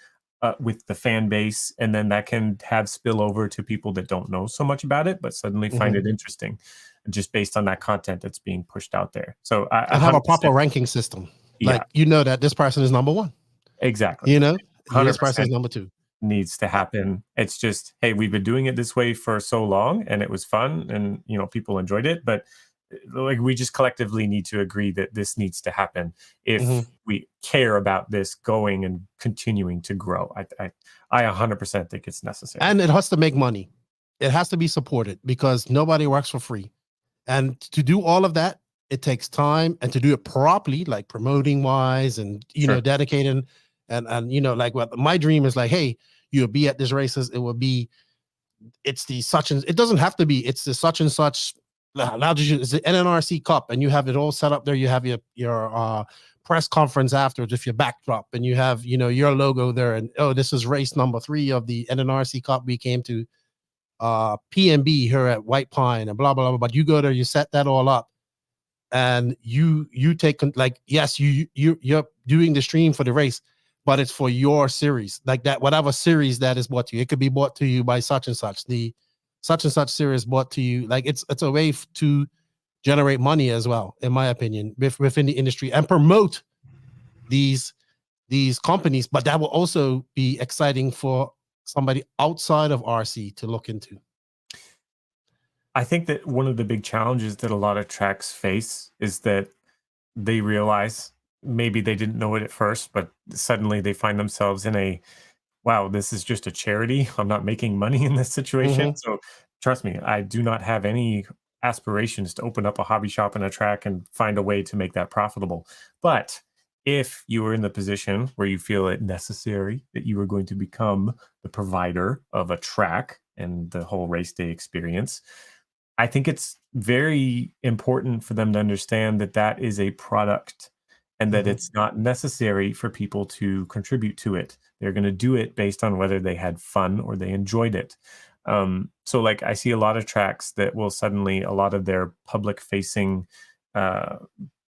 with the fan base, and then that can have spill over to people that don't know so much about it, but suddenly find it interesting, just based on that content that's being pushed out there. So I have a proper ranking system, like that this person is number one, exactly. This person is number two. Needs to happen. It's just, hey, we've been doing it this way for so long and it was fun and people enjoyed it, but like we just collectively need to agree that this needs to happen if we care about this going and continuing to grow. I 100% think it's necessary, and it has to make money. It has to be supported because nobody works for free, and to do all of that, it takes time, and to do it properly, like promoting wise and dedicating. And like what my dream is, like, hey, you'll be at these races. It's the such and it doesn't have to be. It's the such and such. Now it's the NNRC Cup, and you have it all set up there. You have your press conference afterwards with your backdrop, and you have your logo there. And this is race number 3 of the NNRC Cup. We came to PNB here at White Pine, and blah blah blah. But you go there, you set that all up, and you take like yes, you're doing the stream for the race, but it's for your series, like that, whatever series that is bought to you. It could be bought to you by such and such. The such and such series bought to you. Like it's a way to generate money as well, in my opinion, within the industry, and promote these companies. But that will also be exciting for somebody outside of RC to look into. I think that one of the big challenges that a lot of tracks face is that they realize, maybe they didn't know it at first, but suddenly they find themselves in a, wow, this is just a charity. I'm not making money in this situation. So trust me, I do not have any aspirations to open up a hobby shop and a track and find a way to make that profitable. But if you are in the position where you feel it necessary that you are going to become the provider of a track and the whole race day experience, I think it's very important for them to understand that that is a product and that it's not necessary for people to contribute to it. They're going to do it based on whether they had fun or they enjoyed it. So like I see a lot of tracks that will suddenly, a lot of their public facing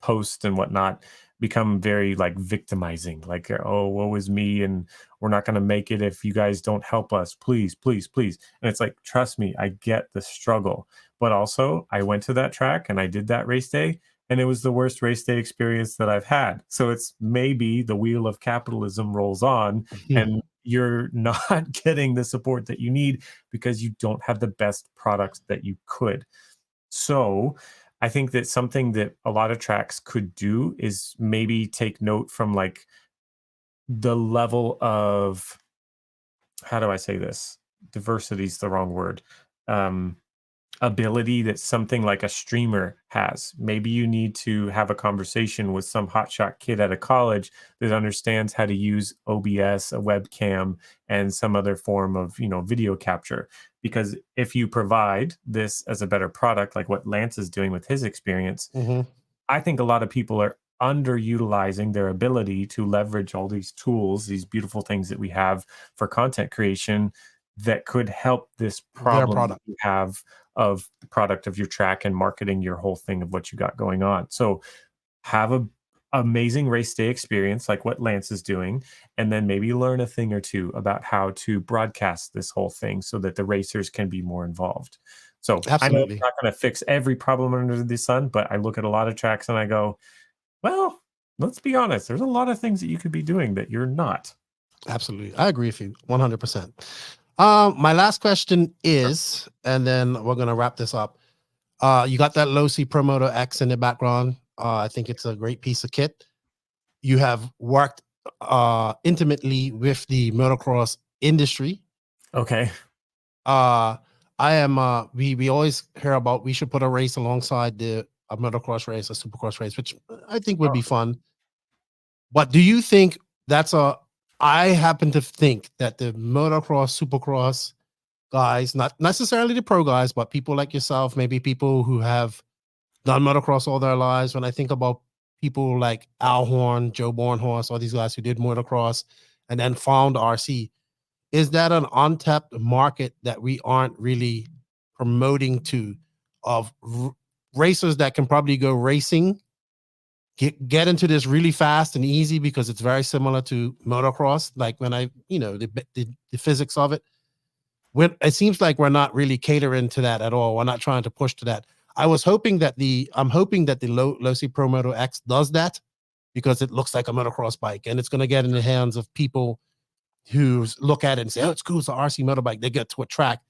posts and whatnot become very like victimizing, like, oh, woe is me, and we're not going to make it if you guys don't help us, please, please, please. And it's like, trust me, I get the struggle, but also I went to that track and I did that race day, and it was the worst race day experience that I've had. So it's maybe the wheel of capitalism rolls on and you're not getting the support that you need because you don't have the best products that you could. So I think that something that a lot of tracks could do is maybe take note from like the level of, how do I say this? Diversity is the wrong word. Ability that something like a streamer has. Maybe you need to have a conversation with some hotshot kid at a college that understands how to use OBS, a webcam, and some other form of video capture. Because if you provide this as a better product, like what Lance is doing with his experience, I think a lot of people are underutilizing their ability to leverage all these tools, these beautiful things that we have for content creation that could help this problem that you have of the product of your track and marketing your whole thing of what you got going on. So have a amazing race day experience like what Lance is doing, and then maybe learn a thing or two about how to broadcast this whole thing so that the racers can be more involved. So I know it's not going to fix every problem under the sun, but I look at a lot of tracks and I go, well, let's be honest, there's a lot of things that you could be doing that you're not. Absolutely. I agree with you 100%. My last question is, and then we're going to wrap this up. You got that Losi Promoto X in the background. I think it's a great piece of kit. You have worked intimately with the motocross industry. Okay. I am we always hear about we should put a race alongside a motocross race, a supercross race, which I think would Oh, be fun. But do you think that's I happen to think that the motocross, supercross guys, not necessarily the pro guys, but people like yourself, maybe people who have done motocross all their lives. When I think about people like Al Horn, Joe Bornhorst, all these guys who did motocross and then found RC, is that an untapped market that we aren't really promoting to, of racers that can probably go racing, get into this really fast and easy because it's very similar to motocross, like when I, the physics of it. When it seems like we're not really catering to that at all, we're not trying to push to that. I'm hoping that the Losi Promoto X does that, because it looks like a motocross bike and it's going to get in the hands of people who look at it and say, oh, it's cool, it's an RC motorbike. They get to a track,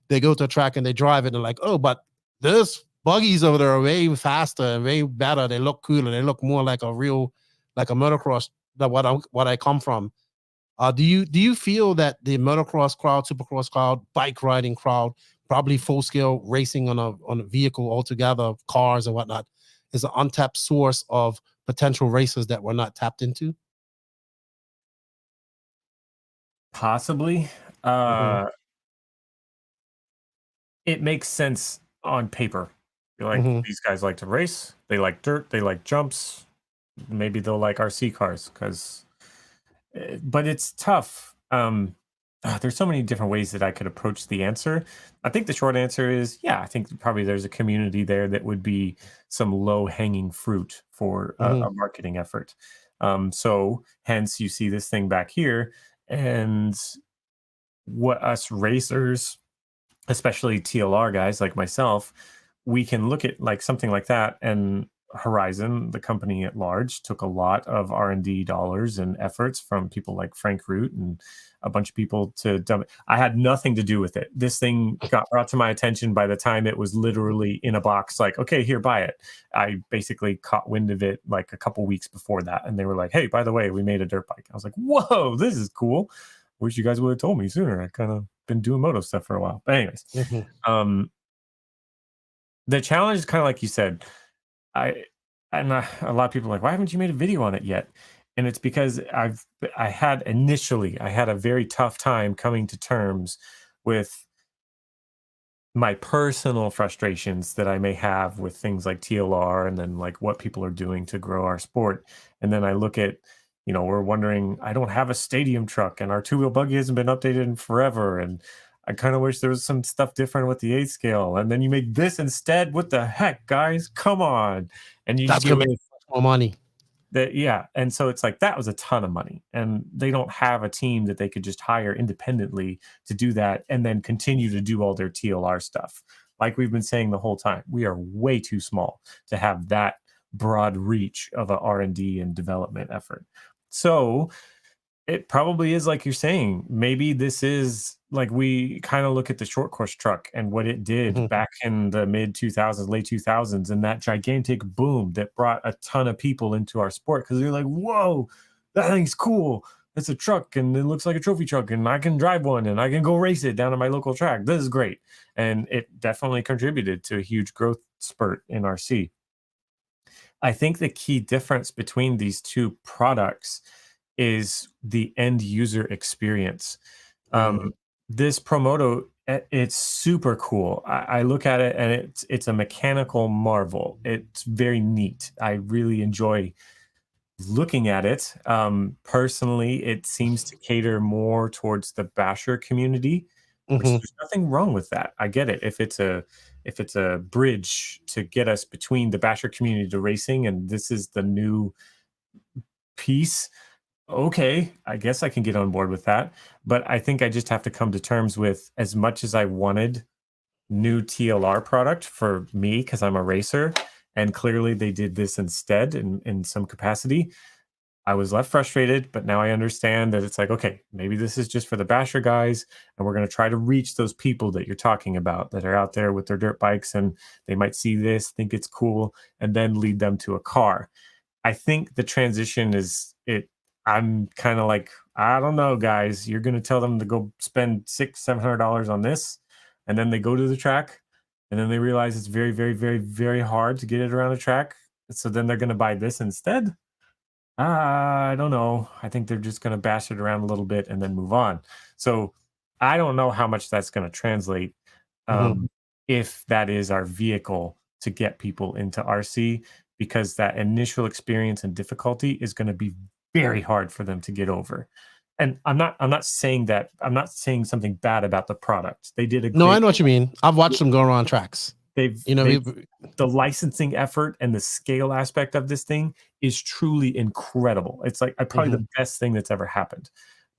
they go to a track and they drive it and they're like, oh, but this buggies over there are way faster and way better. They look cooler. They look more like a real, like a motocross, that what I come from. Do you feel that the motocross crowd, supercross crowd, bike riding crowd, probably full scale racing on a vehicle altogether, cars and whatnot, is an untapped source of potential racers that we're not tapped into? possibly. Mm-hmm. Uh, it makes sense on paper. You're like, Mm-hmm. these guys like to race. They like dirt. They like jumps. Maybe they'll like RC cars because, but it's tough. There's so many different ways that I could approach the answer. I think the short answer is, yeah, I think probably there's a community there that would be some low hanging fruit for Mm-hmm. a marketing effort. So hence you see this thing back here, and what us racers, especially TLR guys like myself, we can look at like something like that. And Horizon, the company at large, took a lot of R&D dollars and efforts from people like Frank Root and a bunch of people to dump it. I had nothing to do with it. This thing got brought to my attention by the time it was literally in a box, like, okay, here, buy it. I basically caught wind of it like a couple weeks before that. And they were like, hey, by the way, we made a dirt bike. I was like, whoa, this is cool. Wish you guys would have told me sooner. I kind of been doing moto stuff for a while. But anyways, Mm-hmm. um, the challenge is kind of like you said. I a lot of people are like, why haven't you made a video on it yet? And it's because I had a very tough time coming to terms with my personal frustrations that I may have with things like TLR and then like what people are doing to grow our sport. And then I look at, we're wondering, I don't have a stadium truck and our two-wheel buggy hasn't been updated in forever. And I kind of wish there was some stuff different with the 8 scale. And then you make this instead. What the heck, guys? Come on. And you That's get gonna make rid of more money. that, yeah. And so it's like that was a ton of money. And they don't have a team that they could just hire independently to do that and then continue to do all their TLR stuff. Like we've been saying the whole time, we are way too small to have that broad reach of a R&D and development effort. So it probably is like you're saying. Maybe this is like we kind of look at the short course truck and what it did Mm-hmm. back in the mid 2000s, late 2000s, and that gigantic boom that brought a ton of people into our sport because they're like, whoa, that thing's cool. It's a truck and it looks like a trophy truck and I can drive one and I can go race it down at my local track. This is great. And it definitely contributed to a huge growth spurt in RC. I think the key difference between these two products is the end user experience. Mm-hmm. This Promoto, it's super cool. I look at it and it's a mechanical marvel. It's very neat. I really enjoy looking at it. Personally, it seems to cater more towards the basher community, which Mm-hmm. there's nothing wrong with that. I get it. If it's a bridge to get us between the basher community to racing, and this is the new piece, okay, I guess I can get on board with that. But I think I just have to come to terms with, as much as I wanted new TLR product for me because I'm a racer, and clearly they did this instead in some capacity. I was left frustrated, but now I understand that it's like, okay, maybe this is just for the basher guys, and we're going to try to reach those people that you're talking about that are out there with their dirt bikes and they might see this, think it's cool, and then lead them to a car. I think the transition is it. I'm kind of like, I don't know, guys. You're going to tell them to go spend $600-700 on this, and then they go to the track, and then they realize it's very, very, very, very hard to get it around the track. So then they're going to buy this instead. I don't know. I think they're just going to bash it around a little bit and then move on. So I don't know how much that's going to translate if that is our vehicle to get people into RC, because that initial experience and difficulty is going to be very hard for them to get over. And I'm not saying that, I'm not saying something bad about the product. They did a No, great I know what you mean. I've watched them go around tracks. they've the licensing effort and the scale aspect of this thing is truly incredible. It's like probably the best thing that's ever happened.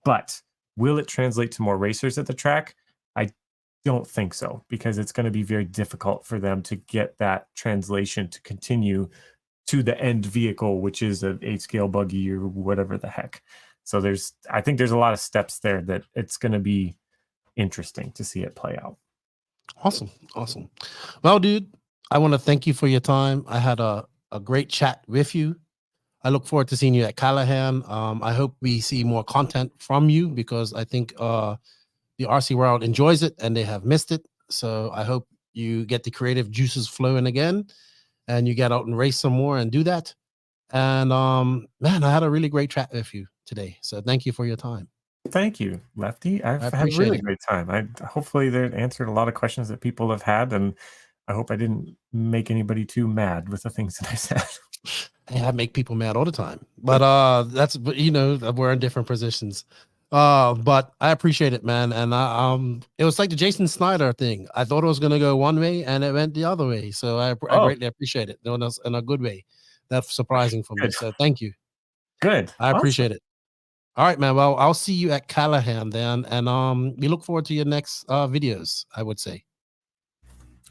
But will it translate to more racers at the track? I don't think so, because it's going to be very difficult for them to get that translation to continue to the end vehicle, which is an 8-scale buggy or whatever the heck. So I think there's a lot of steps there that it's going to be interesting to see it play out. Awesome. Well, dude, I want to thank you for your time. I had a great chat with you. I look forward to seeing you at Callahan. I hope we see more content from you, because I think the RC world enjoys it and they have missed it. So I hope you get the creative juices flowing again, and you get out and race some more and do that. And man, I had a really great chat with you today. So thank you for your time. Thank you, Lefty. I've had a really great time. Hopefully that answered a lot of questions that people have had, and I hope I didn't make anybody too mad with the things that I said. Hey, I make people mad all the time, but that's, you know, we're in different positions. But I appreciate it, man. And it was like the Jason Snyder thing. I thought it was gonna go one way and it went the other way. So I greatly appreciate it. No, that's in a good way. That's surprising for me. So thank you. Good. I appreciate it. All right, man. Well, I'll see you at Callahan then, and we look forward to your next videos, I would say.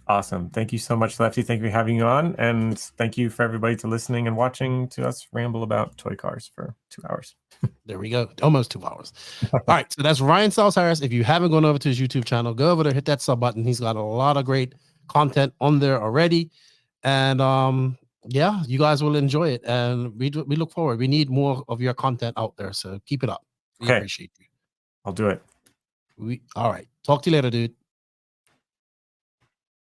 Awesome. Thank you so much, Lefty. Thank you for having you on, and thank you for everybody to listening and watching to us ramble about toy cars for 2 hours. There we go. Almost 2 hours. All right. So that's Ryan Stiles Harris. If you haven't gone over to his YouTube channel, go over there, hit that sub button. He's got a lot of great content on there already. And yeah, you guys will enjoy it. And we look forward. We need more of your content out there. So keep it up. We appreciate you. I'll do it. All right. Talk to you later, dude.